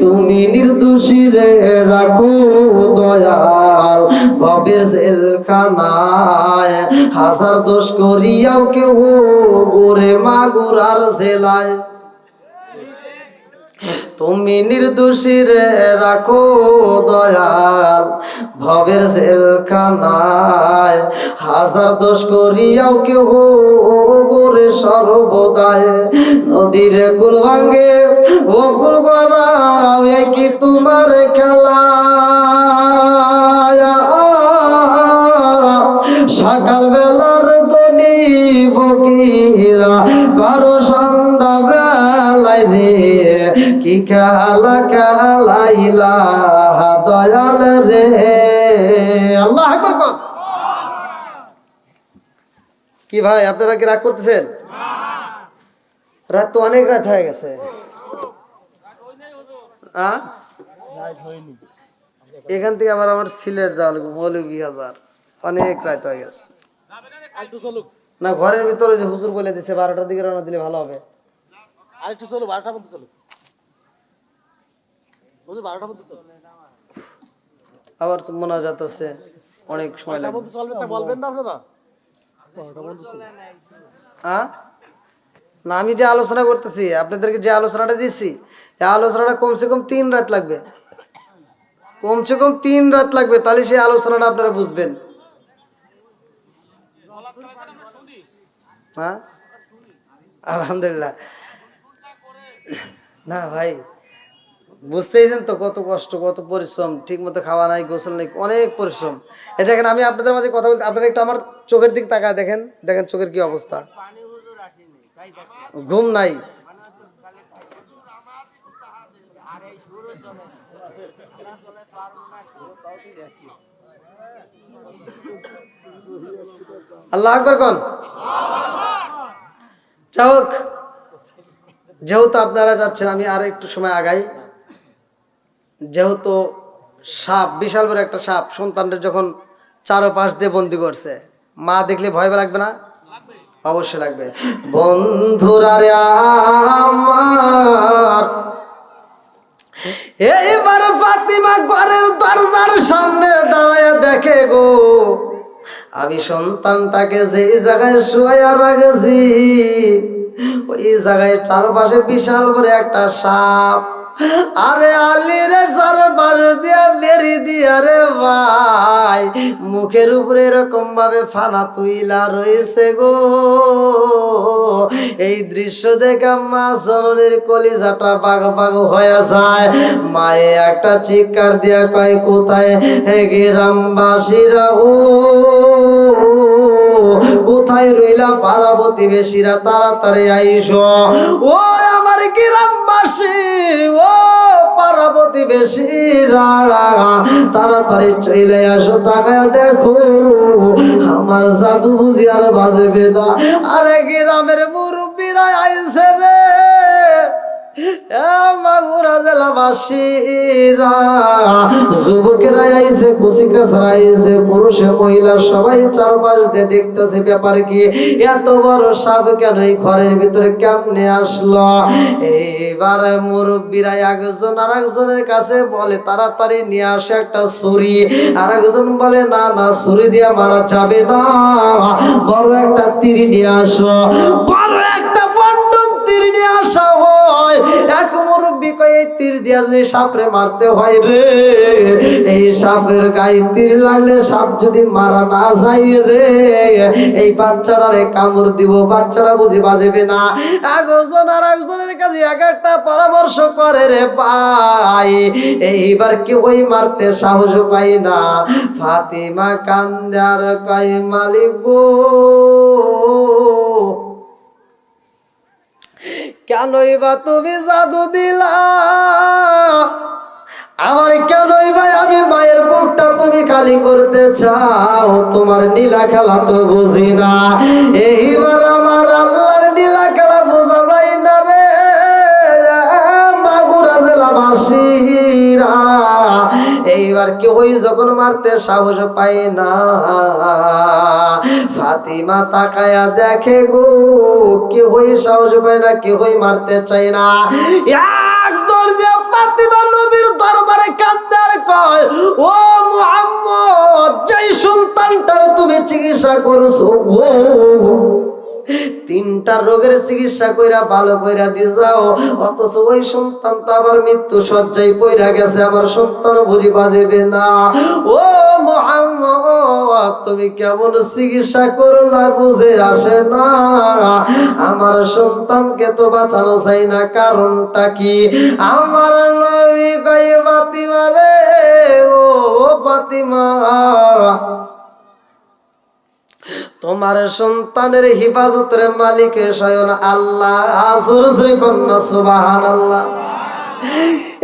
তুমি নির্দোষী রে রাখো দয়াল ভবের জেলখানায়, হাজার দোষ করিয়াও কেউ গোরে মাগুরার জেলায়। তুমি নির্দোষী রে রাখো দয়াল ভবের জেলখানায়, হাজার দোষ করিয়াও কেউ গোরে সর্বদায়। নদীর কুল ভাঙ্গে ও কুল গড়াও কি তোমার খেলা? সকাল বেলার দনি ফকিরা করো সন্ধ্যা বেলায় রে। কি খেলা খেলাইলা দয়াল রে, আল্লাহ আকবার। কি ভাই আপনারা কি রাগ করতেছেন? রাত তো অনেক রাত হয়ে গেছে। এখান থেকে আবার আমার সিলেট যাওয়া লাগবে মৌলভীবাজার, অনেক রাত হয়ে গেছে। না ঘরের ভিতরে যে হুজুর বলে দিছে 12টার দিকে রওনা দিলে ভালো হবে। আরেকটু চলো, 12টার মধ্যে চলো। বুঝো 12টার মধ্যে চলো। আবার তো মোনাজাত আছে, অনেক সময় লাগবে। চলবে তা বলবেন না আপনারা? 12টার মধ্যে চলো। হ্যাঁ না, আমি যে আলোচনা করতেছি আপনাদেরকে, যে আলোচনাটা দিচ্ছি, এই আলোচনাটা কমসে কম 3 রাত লাগবে, কমসে কম 3 রাত লাগবে, তাহলে সেই আলোচনাটা আপনারা বুঝবেন। হ্যাঁ আলহামদুলিল্লাহ। না ভাই বুঝতেইছেন তো কত কষ্ট, কত পরিশ্রম, ঠিক মতো খাওয়া নাই, গোসল নেই, অনেক পরিশ্রম। এই দেখেন আমি আপনাদের মাঝে কথা বলতে, আপনারা একটু আমার চোখের দিক তাকায় দেখেন, দেখেন চোখের কি অবস্থা, ঘুম নাই। আল্লাহ আকবার কোন। যাই হোক, যেহেতু আপনারা যাচ্ছেন আমি আর একটু সময় আগাই। যেহেতু সাপ, বিশাল বড় একটা সাপ সন্তানদের যখন চারপাশ দিয়ে বন্দি করছে, মা দেখলে ভয় লাগবে না? অবশ্যই লাগবে। বন্ধুরা রে আমার, এইবার ফাতিমা ঘরের দরজার সামনে দাঁড়ায় দেখে গো, আমি সন্তানটাকে যেই জায়গায় শুয়াইয়া রাখছি ওই জায়গায় চারপাশে বিশাল বড় একটা সাপ। আরে আলী রে চারপাশ দিয়া বেরি দিয়া রে ভাই, মুখের উপরে এরকম ভাবে ফানা তুইলা রয়েছে গো। এই দৃশ্য দেখে মা জননীর কলিজাটা বাগ বাগ হয়ে যায়। মায়ে একটা চিৎকার দিয়া কয়, কোথায় গ্রামবাসীরা, ও কোথায় রইলা পাড়া প্রতিবেশীরা, তাড়াতাড়ি আইসো। ও আমার গ্রামবাসী, ও পাড়া প্রতিবেশীরা, তাড়াতাড়ি চলে আসো, তাকায় দেখো আমার জাদু বুঝি আর বাজবে না। আরে গ্রামের মুরব্বীরা আইছে রে, মাগুরা জেলাবাসীরা, যুবকেরা আইছে, কুচিকাছারা আইছে, পুরুষে মহিলা সবাই চারপাশ দিয়ে দেখতেছে ব্যাপার কি, এত বড় সাপ কেন এই ঘরের ভিতরে কেমনে আসলো। এইবার মুরব্বীরা একজন আর একজনের কাছে বলে, তাড়াতাড়ি নিয়ে আসে একটা ছুরি। আর একজন বলে, না না, ছুরি দিয়ে মারা যাবে না, বড় একটা তীর নিয়ে আসো। বড় একটা বন্ডম তীর নিয়ে আসা হয়। এক মুরব্বী কয়, এই তীর দিয়া যদি সাপরে মারতে হয় রে, এই সাপের গায়ে তীর লাগলে সাপ যদি মারা না যায় রে, এই বাচ্চাটারে কামড় দিব, বাচ্চাটা বুঝি বাজবে না। একজন আর একজনের কাছে এক একটা পরামর্শ করে রে ভাই। এইবার কি ওই মারতে সাহস পাই না। ফাতিমা কান্দার কয়, মালিক গো, কেনই বা তুমি জাদু দিলা আমার, কেনই ভাই আমি মায়ের বুকটা তুমি খালি করতে চাও, তোমার নীলা খেলা তো বুঝি না। এইবার আমার আল্লাহর নীলা খেলা বোঝা যায় না রে মাগুরা জেলাবাসীরা। এইবার কি ওই যখন মারতে সাহস পাই না, ফাতিমা তাকায়া দেখে গো, কি ওই সাহস পায় না, কি ওই মারতে চাই না। এক দরজা ফাতিমা নবীর দরবারে কান্দার কয়, ও মুহাম্মদ, যেই সন্তানটার তুমি চিকিৎসা করছো গো, 3টা রোগের চিকিৎসা কইরা ভালো কইরা দি যাও, অথচ ওই সন্তান তো আবার মৃত্যু সজ্জায় পইরা গেছে, আমার সন্তান বুঝি বাজবে না। ও মুহাম্মদ, তুমি কেমন চিকিৎসা করলা বুঝে আসে না, আমার সন্তানকে তো বাঁচানো চাই না, কারণটা কি? আমার নবী কয়, ফাতিমা রে, ও ফাতিমা, তোমার সন্তানের হিফাজতের মালিক স্বয়ং আল্লাহ। জোরে জোরে কন্যা সুবহানাল্লাহ।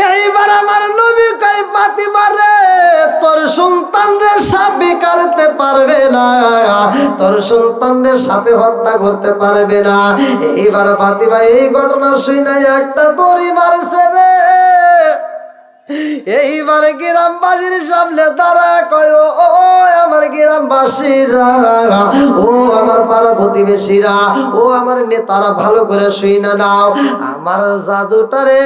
এইবার আমার নবী কই ফাতিমা রে, তোর সন্তান রে সাপে কাটতে পারবে না, তোর সন্তান রে সাপে হত্যা করতে পারবে না। এইবার ফাতিমা এই ঘটনা শুনে একটা দড়ি মারছে রে। এইবার গ্রামবাসীর সামনে দাঁড়া কয়, ও আমার গ্রামবাসীরা, ও আমার পাড়া প্রতিবেশীরা, ও আমার নেতারা, ভালো করে শুইনা নাও। আমার জাদুটারে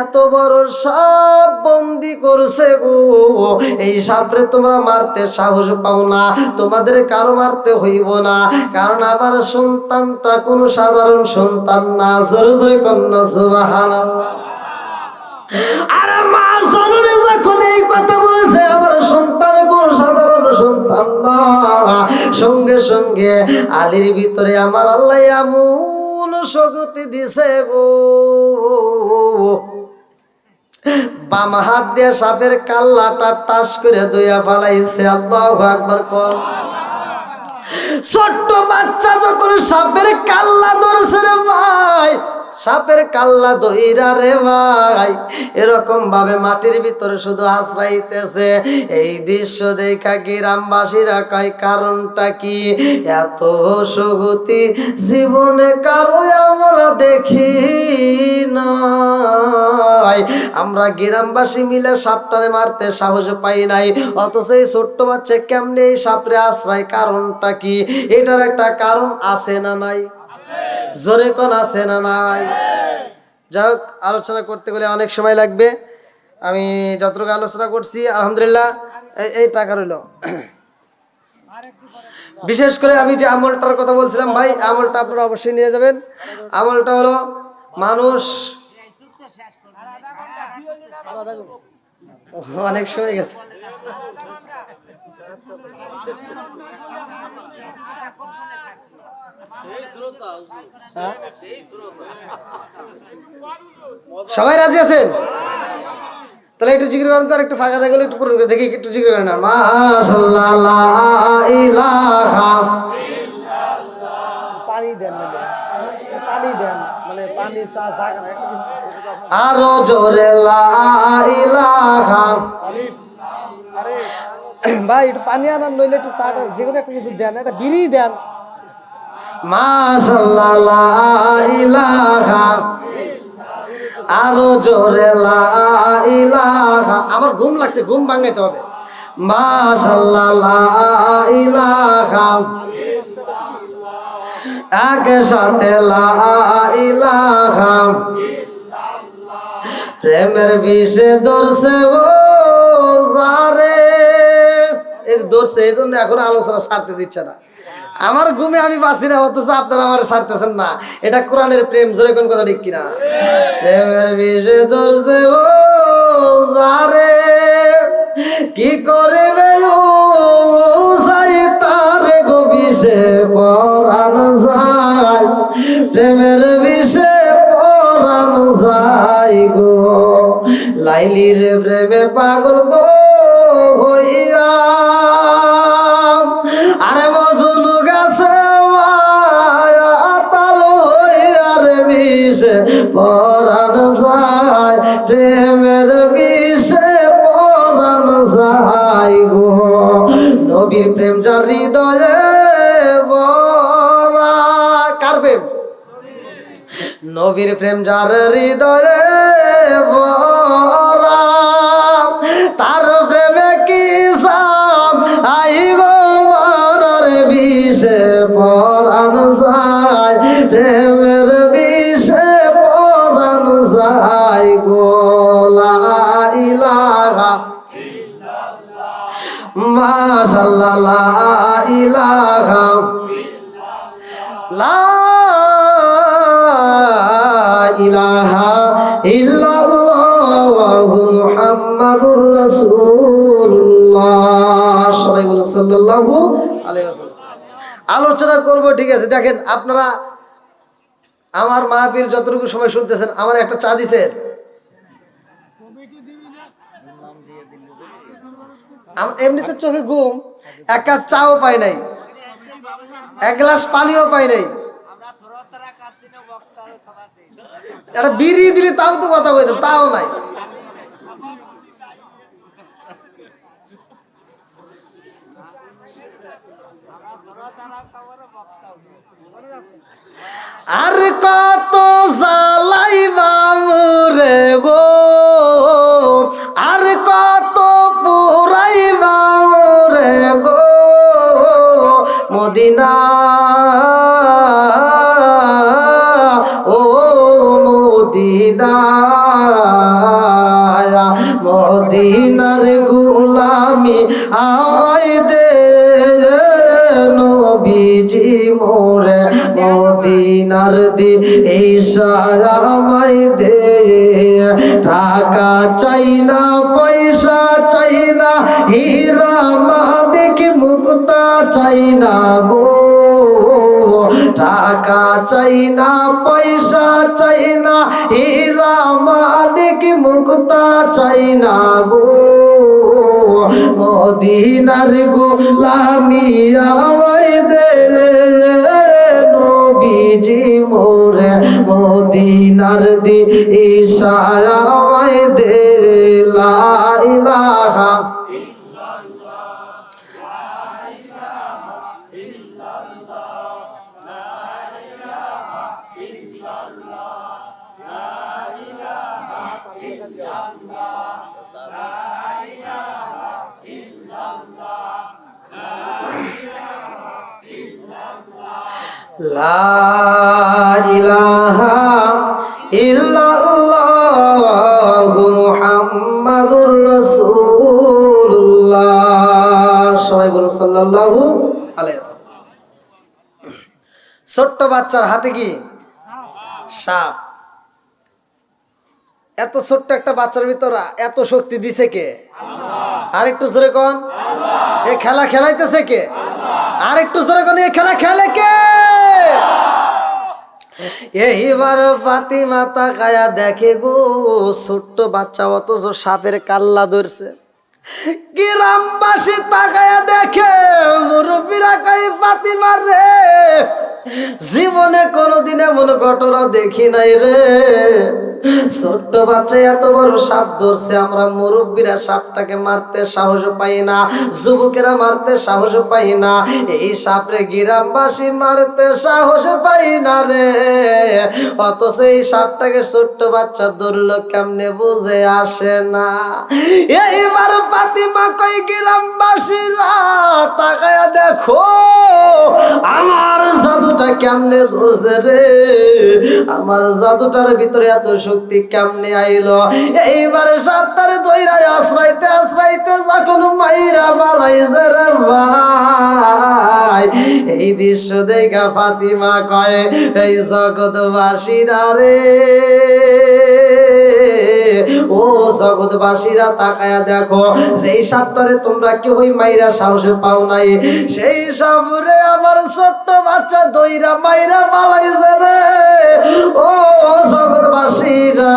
এত বড় সাপ বন্দি করছে গো, এই সাপরে তোমরা মারতে সাহস পাও না, তোমাদের কারো মারতে হইব না, কারণ আমার সন্তানটা কোনো সাধারণ সন্তান না। জোরে জোরে কন্যা সুবহানাল্লাহ। আরে মা জননী যখন এই কথা বলছে, আমার সন্তান কোন সাধারণ সন্তান না, সঙ্গে সঙ্গে আলীর ভিতরে আমার আল্লাহ এমন শক্তি দিছে গো, বাম হাত দিয়ে সাপের কাল্লাটা টাস করে দইয়া ফালাইছে। আল্লাহু আকবার কর। ছোট্ট বাচ্চা যখন সাপের কাল্লা ধরছে রে ভাই, সাপের কাল্লা দইরা রে ভাই, এরকম ভাবে মাটির ভিতরে শুধু আশ্রাইতেছে। এই দৃশ্য দেখা গ্রামবাসীরা কয় কারণটা কি? এত সুগতি জীবনে কারো আমরা দেখি নাই। আমরা গ্রামবাসী মিলে সাপটারে মারতে সাহস পাই নাই, অথচ এই ছোট্ট বাচ্চা কেমনে এই সাপরে আশ্রয়? কারণটা কি? এটার একটা কারণ আছে না নাই? জোরে কোন আছে না নাই? যাই হোক, আলোচনা করতে গেলে অনেক সময় লাগবে। আমি যতটুকু আলোচনা করছি আলহামদুলিল্লাহ। এই টাকা রইল। বিশেষ করে আমি যে আমলটার কথা বলছিলাম ভাই, আমলটা আপনারা অবশ্যই নিয়ে যাবেন। আমলটা হলো মানুষ অনেক সময় গেছে। সবাই রাজি আছেন? তাহলে একটু জিকির করেন তো, আর একটু ফাঁকা থাকলে একটু পূরণ করে দেখি, একটু জিকির করেন না। মাশাআল্লাহ লা ইলাহা পানি দেন, পানি দেন, মানে পানি চা চা কেন আরো জোরে লা ইলাহা। ভাই একটু পানি আনান, নইলে একটু চাটা যে কোনো একটা কিছু দেন, একটা বিড়ি দেন। মাশাআল্লাহ লা ইলাহা আরো জোরে লা ইলাহা। আমার ঘুম লাগছে, ঘুম ভাঙাইতে হবে। মাশাআল্লাহ লা ইলাহা একসাথে লা ইলাহা। প্রেমের বিষে ধরছে ও যারে, এই ধরছে, এই জন্য এখন আলোচনা ছাড়তে দিচ্ছে না। আমার ঘুমে আমি বাঁচি না, অথচ আপনারা আমার ছাড়তেছেন না। এটা কোরআনের প্রেম। জোরে কোন কথা ঠিক কিনা? প্রেমের বিষে ধরছে ও যারে, কি করবে ও সাই তারে গো বিষে পরাণ যায়, প্রেমের বিষে পরাণ যায় গো। লাইলির প্রেমে পাগল গো হইয়া, আরে মজনু গাছে মায়া তাল হইয়ার বিষে পরাণ যায়, প্রেমের বিষে পরাণ যায় গো। নবীর প্রেম যার হৃদয়ে ভরা, কার প্রেম? নবীর প্রেম যার হৃদয়ে ভরা, তার প্রেমে কি সাম আই গো মারার বিষে পরাণ যায়, প্রেমের বিষে পরাণ যায় গো। লা ইলাহা মাশাআল্লাহ লা ইলাহা লা ইলাহা ইল্লাল্লাহু মুহাম্মাদুর রাসূলুল্লাহ। সবাই বলুন সাল্লাল্লাহু আলাইহি ওয়াসাল্লাম। আলোচনা করব, ঠিক আছে? দেখেন আপনারা আমার মাহফিল যতটুকু সময় শুনতেছেন, আমার একটা চা দিছেন? এমনিতে চোখে ঘুম, এক কাপ চাও পাই নাই, এক গ্লাস পানিও পাই নাই। একটা বিড়ি দিলে তাও তো কথা বলতাম, তাও নাই। আর কত জ্বালাইবা মোরে গো, আর কত পুরাইবা মোরে গো মদিনা, ও মদিনা, মদিনার গোলামি আমায় দে নবীজি মোরে, মদিনার দি ইশারা আমায় দে। টাকা চাই না, পয়সা চাই না, হীরা মানিক মুক্তা চাই না গো, টাকা চাই না, পয়সা চাই না, হীরা মানিক মুক্তা চাই না গো, মদিনার গোলামি আমায় দে নবীজি মোরে, মদিনার দি ইশারা আমায় দে। লা ইলাহা লা ইলাহা ইল্লাল্লাহু মুহাম্মাদুর রাসূলুল্লাহ। সবাই বলুন সাল্লাল্লাহু আলাইহি ওয়াসাল্লাম। ছোট্ট বাচ্চার হাতে কি সাপ, এত ছোট্ট একটা বাচ্চার ভিতর এত শক্তি দিছে কে? আর একটু জোরে কোন, এই খেলা খেলাইতেছে কে? আর একটু জোরে কোন, এই খেলা খেলে কে? এইবার ফাতিমা তাকায়া দেখে গো ছোট্ট বাচ্চা অথচ সাপের কাল্লা ধরছে। গ্রামবাসী তাকায়া দেখে, মুরব্বীরা কই ফাতিমা রে জীবনে কোনোদিন এমন ঘটনা দেখি নাই রে, ছোট্ট বাচ্চা এত বড় সাপ ধরছে, আমরা মুরব্বীরা সাপটাকে মারতে সাহস পাই না, যুবকেরা মারতে সাহস পাই না, এই সাপরে গ্রামবাসী মারতে সাহস পাই না রে, অথচ এই সাপটাকে ছোট্ট বাচ্চা ধরলো কেমনে বুঝে আসে না। এইবার ফাতিমা কই গ্রামবাসীরা তাকায়া দেখো আমার জাদুটা কেমনে ধরছে রে, আমার জাদুটার ভিতরে এত শক্তি কেমনে আইলো। এইবারে সাপটারে দইরা আশ্রাইতে আশ্রাইতে যখন মাইরা বালাইছে রে ভাই, এই দৃশ্য দেখা ফাতিমা কয় এই জগৎবাসীরা রে, ও জগৎবাসীরা তাকায়া দেখো, যেই সাপটারে তোমরা কেউই মাইরা সাহস পাও নাই, সেই সাপরে আমার ছোট্ট বাচ্চা দইরা মাইরা বালাইছে রে। ও জগৎবাসীরা,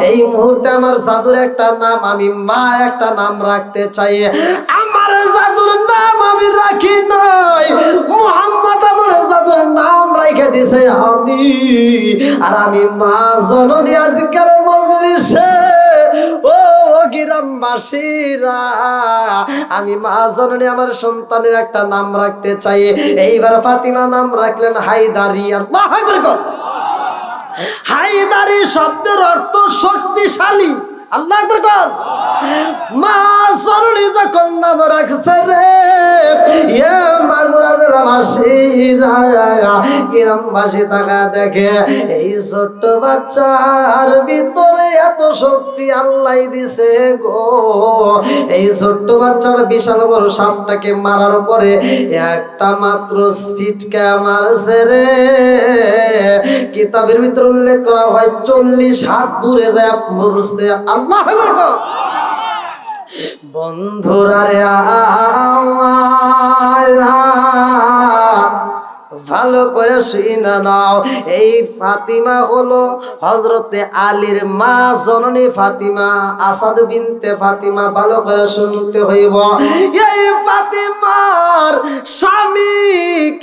এই মুহূর্তে আমার জাদুর একটা নাম, আমি মা একটা নাম রাখতে চাই। আমার জাদুর নাম আমি রাখি নাই, মুহাম্মদ আমার জাদুর নাম রাখে দিছে আমি, আর আমি মা জননী আজকের মজলিসে ও গ্রামবাসীরা আমি মা জননী আমার সন্তানের একটা নাম রাখতে চাই। এইবার ফাতিমা নাম রাখলেন হায়দারি। আল্লাহু আকবার কর। হায়দারি শব্দের অর্থ শক্তিশালী। আল্লাহু আকবার কর। মা জননী যখন নাম রাখছে রে, এ মাগুরা জেলাবাসীরা গ্রামবাসী তাকা দেখে এই ছোট্ট বাচ্চার ভিতরে এত শক্তি আল্লাহ দিছে গো। এই ছোট্ট বাচ্চার বিশাল বড় সাপটাকে মারার পরে একটা মাত্র স্পিটকে মারছে রে, কিতাবের ভিতরে উল্লেখ করা হয় 40 হাত দূরে যায় মরছে। আল্লাহু আকবার কর। বন্ধুরা রে ভালো করে শুনে নাও, এই ফাতিমা হলো হযরতে আলীর মা জননী ফাতিমা, আসাদ বিনতে ফাতিমা। ভালো করে শুনতে হইব, এই ফাতিমার স্বামী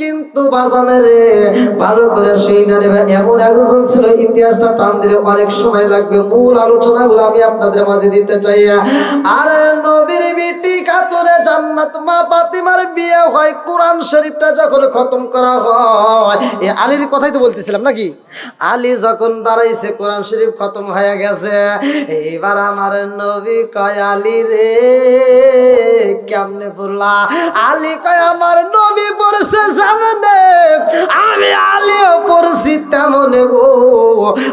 কিন্তু বাজানে রে, ভালো করে শুনে নেবে। এমন একজন ছিল, ইতিহাসটা টান দিলে অনেক সময় লাগবে, মূল আলোচনাগুলো আমি আপনাদের মাঝে দিতে চাই। আর নবীর বিটি খাতুনে জান্নাত মা ফাতিমার বিয়ে হয়, কোরআন শরীফটা যখন খতম করা হয়, এই আলীর কথাই তো বলতেছিলাম নাকি? আলী যখন দাঁড়াইছে, কোরআন শরীফ খতম হয়ে গেছে, এইবার আমার নবী কয় আলী রে কেমনে পড়লা? আলী কয় আমার নবী পড়ছে সামনে, আমি আলীও পড়ছি তেমনে গো।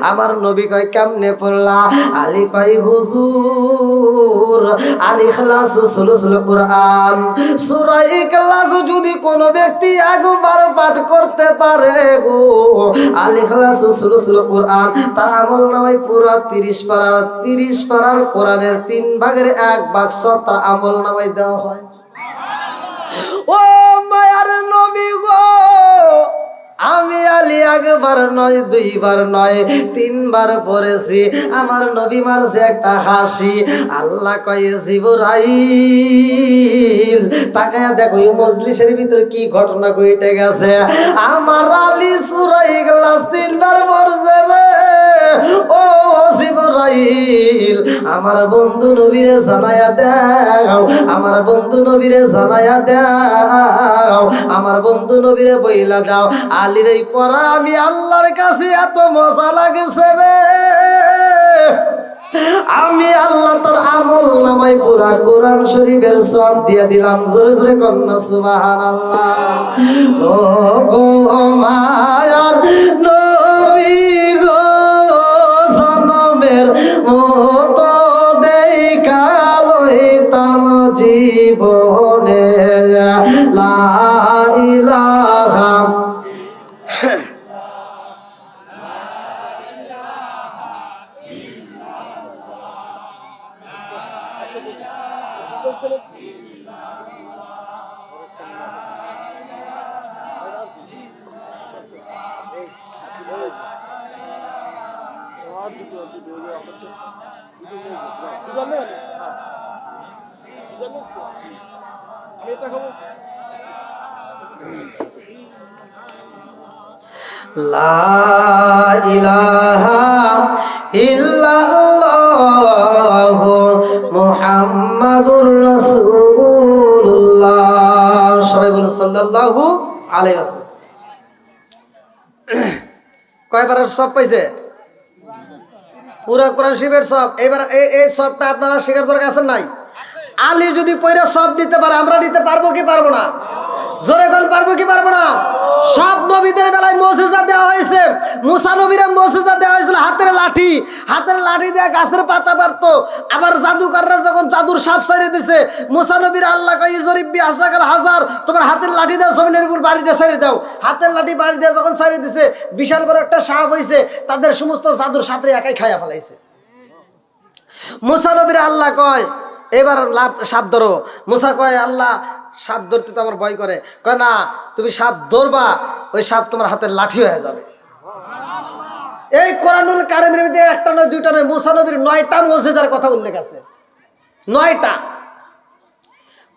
আমার নবী কয় কেমনে পড়লা? আলী কয় হুজুর আল ইখলাস সুলুসুল কোরআন, সূরা ইখলাস যদি কোনো ব্যক্তি একবার পাঠ করতে পারে গো, আল ইখলাস সুলুসুল কোরআন, তার আমলনামায় পুরো 30 পারার কোরআনের 3 ভাগের 1 ভাগ সব তার আমলনামায় দেওয়া হয়। ও মায়ার নবী গো, আমি আলী একবার নয়, 2 বার নয়, 3 বার পড়েছি। আমার নবী মারছে একটা হাসি। আল্লাহ কয় জিবরাইল তাকায়া দেখো এই মজলিসের ভিতরে কি ঘটনা ঘটে গেছে। আমার আলী সূরা ইখলাস 3 বার পড়ছে রে। ও জিবরাইল আমার বন্ধু নবীরে জানায়া দাও, আমার বন্ধু নবীরে জানায়া দাও, আমার বন্ধু নবীরে বইলা দাও আলীর এই পড়া আমি আল্লাহর কাছে এত মজা লাগছে রে, আমি আল্লাহ তার আমল নামায় পুরা কোরআন শরীফের সব দিয়ে দিলাম। জোরে জোরে কন্যা সুবহানাল্লাহ। ও গো মায়ার নবী গো, জনমের মতো দেখা লইতাম জীবনে লা ইলাহা লা ইলাহা ইল্লাল্লাহু মুহাম্মাদুর রাসূলুল্লাহ। সবাই বলুন সাল্লাল্লাহু আলাইহি ওয়াসাল্লাম। কয়বার সব পাইছে? পুরা কোরআন শরীফের সব। এবার এই সবটা আপনারা শেখার দরকার আছে নাই? আলী যদি পয়রা সব দিতে পারে, আমরা নিতে পারবো কি পারবো না? জোরে কোন পারবো কি পারবো না? সব নবীদের বেলায় মুজিজা দেওয়া হয়েছে। মুসা নবীর মুজিজা দেওয়া হয়েছিল হাতের লাঠি, হাতের লাঠি দিয়ে গাছের পাতা পারতো। আবার জাদুকররা যখন জাদুর সাপ ছাড়িয়ে দিছে, মুসা নবীর আল্লাহ কয় ইজরিবি আসাকাল হাজার, তোমার হাতের লাঠি দিয়ে জমিনের উপর বাড়ি দিয়ে ছাড়িয়ে দাও। হাতের লাঠি বাড়ি দিয়ে যখন ছাড়িয়ে দিছে, বিশাল বড় একটা সাপ হয়েছে, তাদের সমস্ত জাদুর সাপরে একাই খাইয়া ফেলাইছে। মুসা নবীর আল্লাহ কয় এবার সাপ ধরো। মুসা কয় আল্লাহ সাপ ধরতে তো আমার ভয় করে। কয় না, তুমি সাপ ধরবা, ওই সাপ তোমার হাতের লাঠি হয়ে যাবে। এই কোরআনুল কারিমের মধ্যে একটা নয়, দুইটা নয়, মুসা নবীর 9টা মুজিজার কথা উল্লেখ আছে। 9টা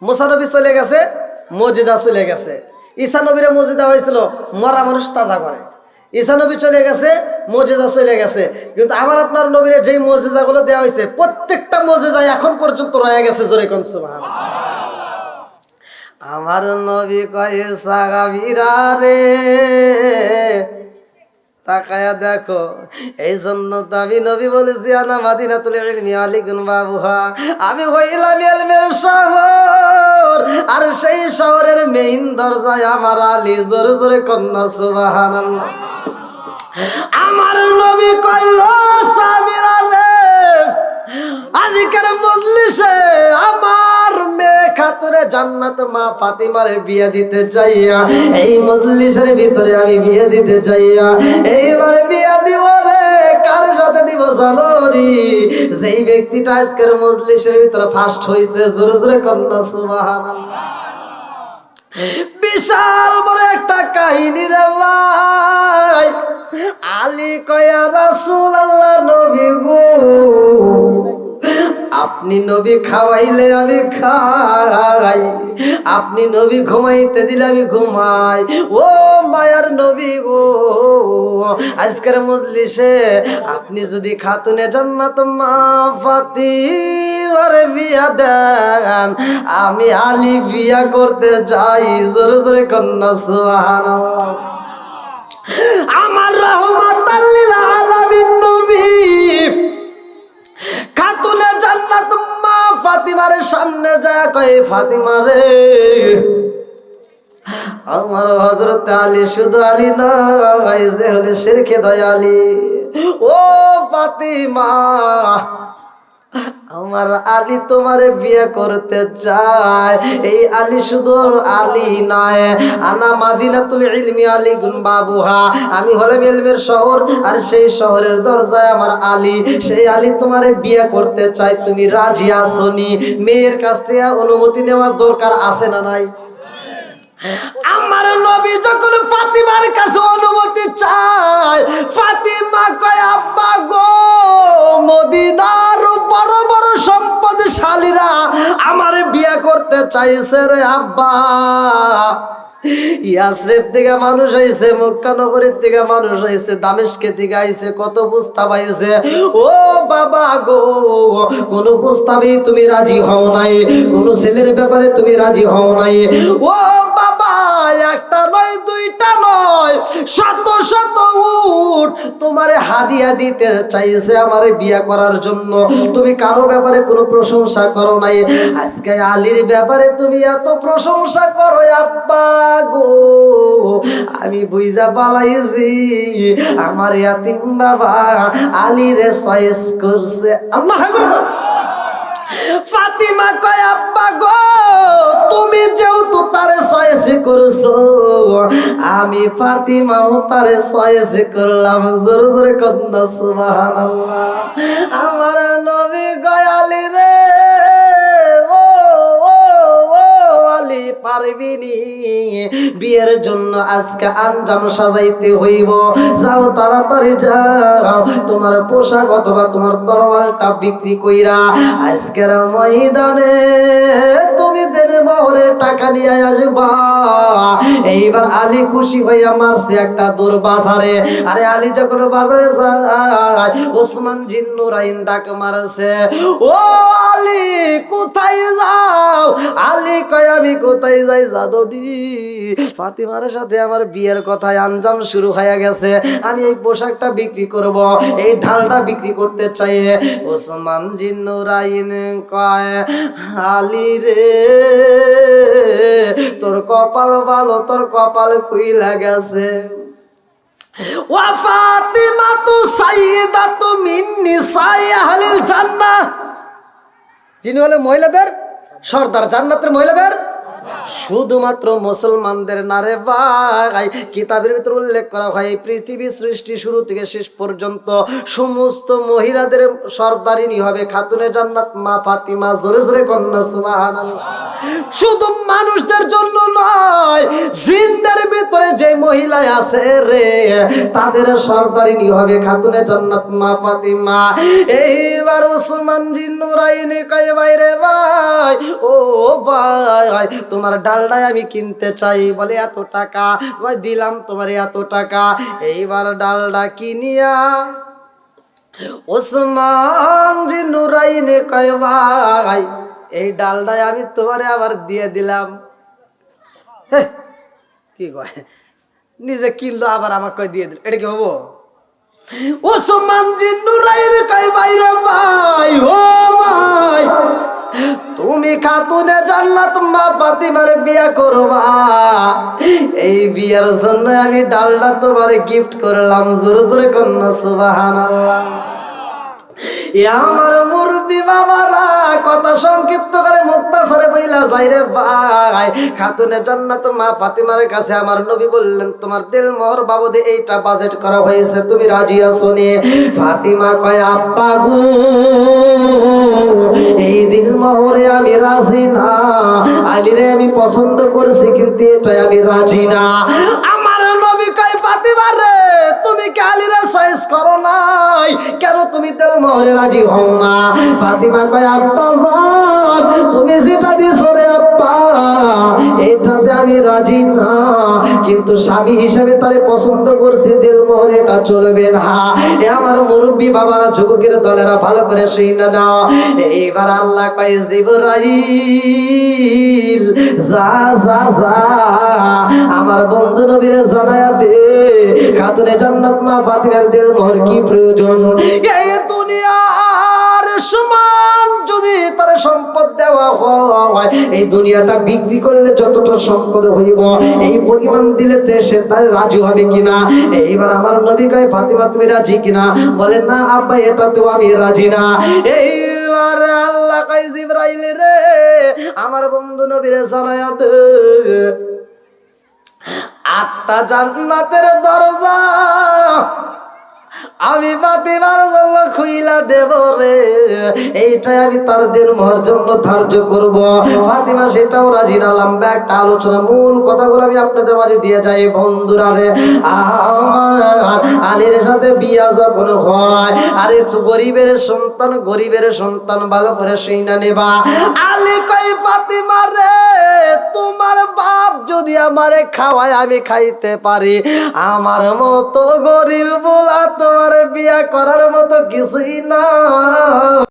মুসা নবী চলে গেছে, মুজিজা চলে গেছে। ঈসা নবীর মুজিজা হয়েছিল মরা মানুষ তাজা করে। ঈসা নবী চলে গেছে, মুজিজা চলে গেছে। কিন্তু আমার আপনার নবীর যেই মুজিজাগুলো দেওয়া হয়েছে, প্রত্যেকটা মুজিজা এখন পর্যন্ত রয়ে গেছে। জোরে কোন সুবহানাল্লাহ। আমার নবী কয় সাহাবীরা রে তাকায়া দেখো, এই জন্য তো আমি নবী বলেছি আনা মাদিনাতুল ইলমি আলিকুন বাবুহা, আমি হইলাম ইলমের শহর, আর সেই শহরের মেইন দরজায় আমার আলী। জোরে জোরে কন্যা সুবহানাল্লাহ। আমার নবী কইল সামিরা রে, আজকের মজলিসে আমার মেয়ে খাতুনে জান্নাত মা ফাতিমার বিয়ে দিতে চাইয়া, এই মজলিসের ভিতরে আমি বিয়ে দিতে চাইয়া, এইবার বিয়ে দিব রে। কার সাথে দিব জানো রে? যেই ব্যক্তিটা আজকের মজলিসের ভিতরে ফার্স্ট হইছে। জোরে জোরে কন্যা সুবহানাল্লাহ। বিশাল বড় একটা কাহিনী রে ভাই। আলী কয়া রাসূলুল্লাহ নবী গো, আপনি নবী খাওয়াইলে আমি খাই, আপনি নবী ঘুমাইতে দিলে আমি ঘুমাই। ও মায়ার নবী গো, আজকের মজলিসে আপনি যদি খাতুনে জান্নাত মা ফাতিমার বিয়া দেন, আমি আলী বিয়া করতে চাই। জোরে জোরে কন্যা সুবহানাল্লাহ। আমার রহমাতাল লিল আলামিন নবী খাতুনে জান্নাত মা ফাতিমার সামনে যায় কয়, ফাতিমা রে, আমার হযরত আলী শুধু আলী নয়, যে হলে শেরকে দয়ালি। ও ফাতিমা, আমার আলী তোমারে বিয়ে করতে চায়। এই আলী শুধু আলী নয়, আনা মাদিনাতুল ইলমি আলী গুন বাবুহা, আমি হলাম ইলমের শহর, আর সেই শহরের দরজায় আমার আলী। সেই আলী তোমারে বিয়ে করতে চায়, তুমি রাজি আছো নি? মেয়ের কাছ থেকে অনুমতি নেওয়ার দরকার আছে না নাই? আমার নবী যখন ফাতিমার কাছে অনুমতি চায়, ফাতিমা কয়, আব্বা গো, মদিনার বড় বড় সম্পদশালীরা আমার বিয়ে করতে চাইছে রে আব্বা। ইয়াসরিফ থেকে মানুষ আইছে, মক্কা নগরীর থেকে মানুষ আইছে, দামেস্কের থেকে আইছে, কত প্রস্তাব আইছে। ও বাবা গো, কোন প্রস্তাবে তুমি রাজি হও নাই, কোন ছেলের ব্যাপারে তুমি রাজি হও নাই। ও বাবা, একটা নয়, দুইটা নয়, শত শত উট তোমারে হাদিয়া দিতে চাইছে আমারে বিয়ে করার জন্য। তুমি কারো ব্যাপারে কোনো প্রশংসা করো নাই, আজকে আলীর ব্যাপারে তুমি এত প্রশংসা করো। আব্বা গো, আমি বুঝা পালাইছি আমার ইয়াতিম বাবা আলীরে চয়েস করছে। আল্লাহু আকবার। ফাতিমা কয়, আব্বা গো, তুমি যেহেতু তারে চয়েস করছো, আমি ফাতিমাও তারে চয়েস করলাম। জোরে জোরে কন্যা সুবহানাল্লাহ। আমার নবী কয়, আলী রে, ও আলী, পারবিনি বিয়ের জন্য আজকে আঞ্জাম সাজাইতে হইব। যাও, তাড়াতাড়ি যাও, তোমার পোশাক অথবা তোমার তরবালটা বিক্রি কইরা আজকের ময়দানে তুমি দেনে বহরের টাকা নিয়ে আসবা। এইবার আলী খুশি হইয়া মারছে একটা দূর বাজারে। আরে আলী যখন বাজারে যায়, ওসমান জিন্নুরাইন ডাক মারছে, ও আলী কোথায় যাও? আলী কয়, আমি কোথায় যাই জানো দি, ফাতিমার সাথে আমার বিয়ের কথায় আঞ্জাম শুরু হয়ে গেছে, আমি এই পোশাকটা বিক্রি করব, এই ঢালটা বিক্রি করতে চাই। ওসমান জিন্নুরাইন কয়, আলী রে, তোর কপাল ভালো, তোর কপাল খুইলা গেছে। ওয়া ফাতিমাতু সাইয়্যিদাতু মিন নিসাই আহলিল জান্নাহ, যিনি হলেন মহিলাদের সর্দার, জান্নাতের মহিলাদের। শুধুমাত্র মুসলমানদের না রে ভাই, কিতাবের ভিতর উল্লেখ করা হয় এই পৃথিবী সৃষ্টি শুরু থেকে শেষ পর্যন্ত সমস্ত মহিলাদের সর্দারিনী হবে খাতুনে জান্নাত মা ফাতিমা। জোরে জোরে কন্যা সুবহানাল্লাহ। শুধু মানুষদের জন্য নয়, জিনদের ভিতরে যে মহিলা আছে রে, তাদের সর্দারিনী হবে খাতুনে জান্নাত মা ফাতিমা। এইবার ওসমান জিন্নুরাইনি কয়, ভাই রে ভাই, ও ভাই, তোমার ডালডাই আমি কিনতে চাই। বলে এত টাকা? ভাই দিলাম তোমার এত টাকা। এইবার ডালডা কিনিয়া ওসমান জিন্নুরাইনি কয়, ভাই এই ডালডাই আমি তোমারে আবার দিয়ে দিলাম। কি কয়, নিজে কিনলো আবার আমাকে কয় দিয়ে দিল, এটা কি হবো? ওসমান জিন্নুরাইনি কয়, ভাই রে ভাই, ও ভাই, তুমি খাতুনে জান্নাত মা ফাতিমার বিয়া করবা, এই বিয়ার জন্য আমি ডালটা তোমারে গিফট করলাম। জোরে জোরে কন্যা সুবহানাল্লাহ। আমার মুরব্বি বাবারা কথা সংক্ষিপ্ত করে মুক্তাসারে বইলা যাই রে ভাই, খাতুনে জান্নাত মা ফাতিমার কাছে আমার নবী বললেন, তোমার দিল মোহর বাবদে এইটা বাজেট করা হয়েছে, তুমি রাজি আছো নি? ফাতিমা কয়, আব্বা গো, এই দিল মোহরে আমি রাজি না। আলীরে আমি পছন্দ করেছি, কিন্তু এটাই আমি রাজি না। আমার নবী কয়, ফাতিমা রে, তুমি কি আলীরে চয়েস করো নাই? নাই, কেন তুমি তেল মোহরে রাজি হও না? ফাতিমা কয় আব্বা জান, তুমি যেটা দিছো রে আব্বা এটাতে আমি রাজি না, কিন্তু স্বামী হিসাবে তারে পছন্দ করছি, তেল মোহরে এটা চলবে না। এ আমার মুরব্বী বাবারা, যুবকের দলেরা ভালো করে শুনে নাও। এইবার আল্লাহ কয় জিবরাইল যা যা যা আমার বন্ধু নবীরে জানায়া দে খাতুনে জান্নাত মা ফাতিমার দিল মোহর কি প্রয়োজন। এই দুনিয়ার সমান যদি তার সম্পদ দেওয়া হয়, এই দুনিয়াটা বিক্রি করলে যতটা সম্পদ হইব এই পরিমাণ দিলে সে তার রাজি হবে কিনা? এইবার আমার নবী কয় ফাতিমা তুমি রাজি কিনা? বলেন না আব্বা এটাতেও আমি রাজি না। এইবার আল্লাহ কয় জিবরাইল রে আমার বন্ধু নবীরে জানায়া দে 8টা জান্নাতের দরজা আমি ফাতিমার জন্য খুইলা দেব রে, এইটাই আমি তার দিন মোহর জন্য ধার্য করব। ফাতিমা সেটাও রাজি না। লম্বা একটা আলোচনা, মূল কথাগুলো আমি আপনাদের মাঝে দিয়ে যাই বন্ধুরা রে। আমার আলীর সাথে বিয়া যখন হয়, আরে গরিবের সন্তান ভালো করে শুইনা নেবা। আলী কই ফাতিমা রে তোমার বাপ যদি আমারে খাওয়ায় আমি খাইতে পারি, আমার মতো গরিব বলা তোমার বিয়া করার মতো কিছুই না।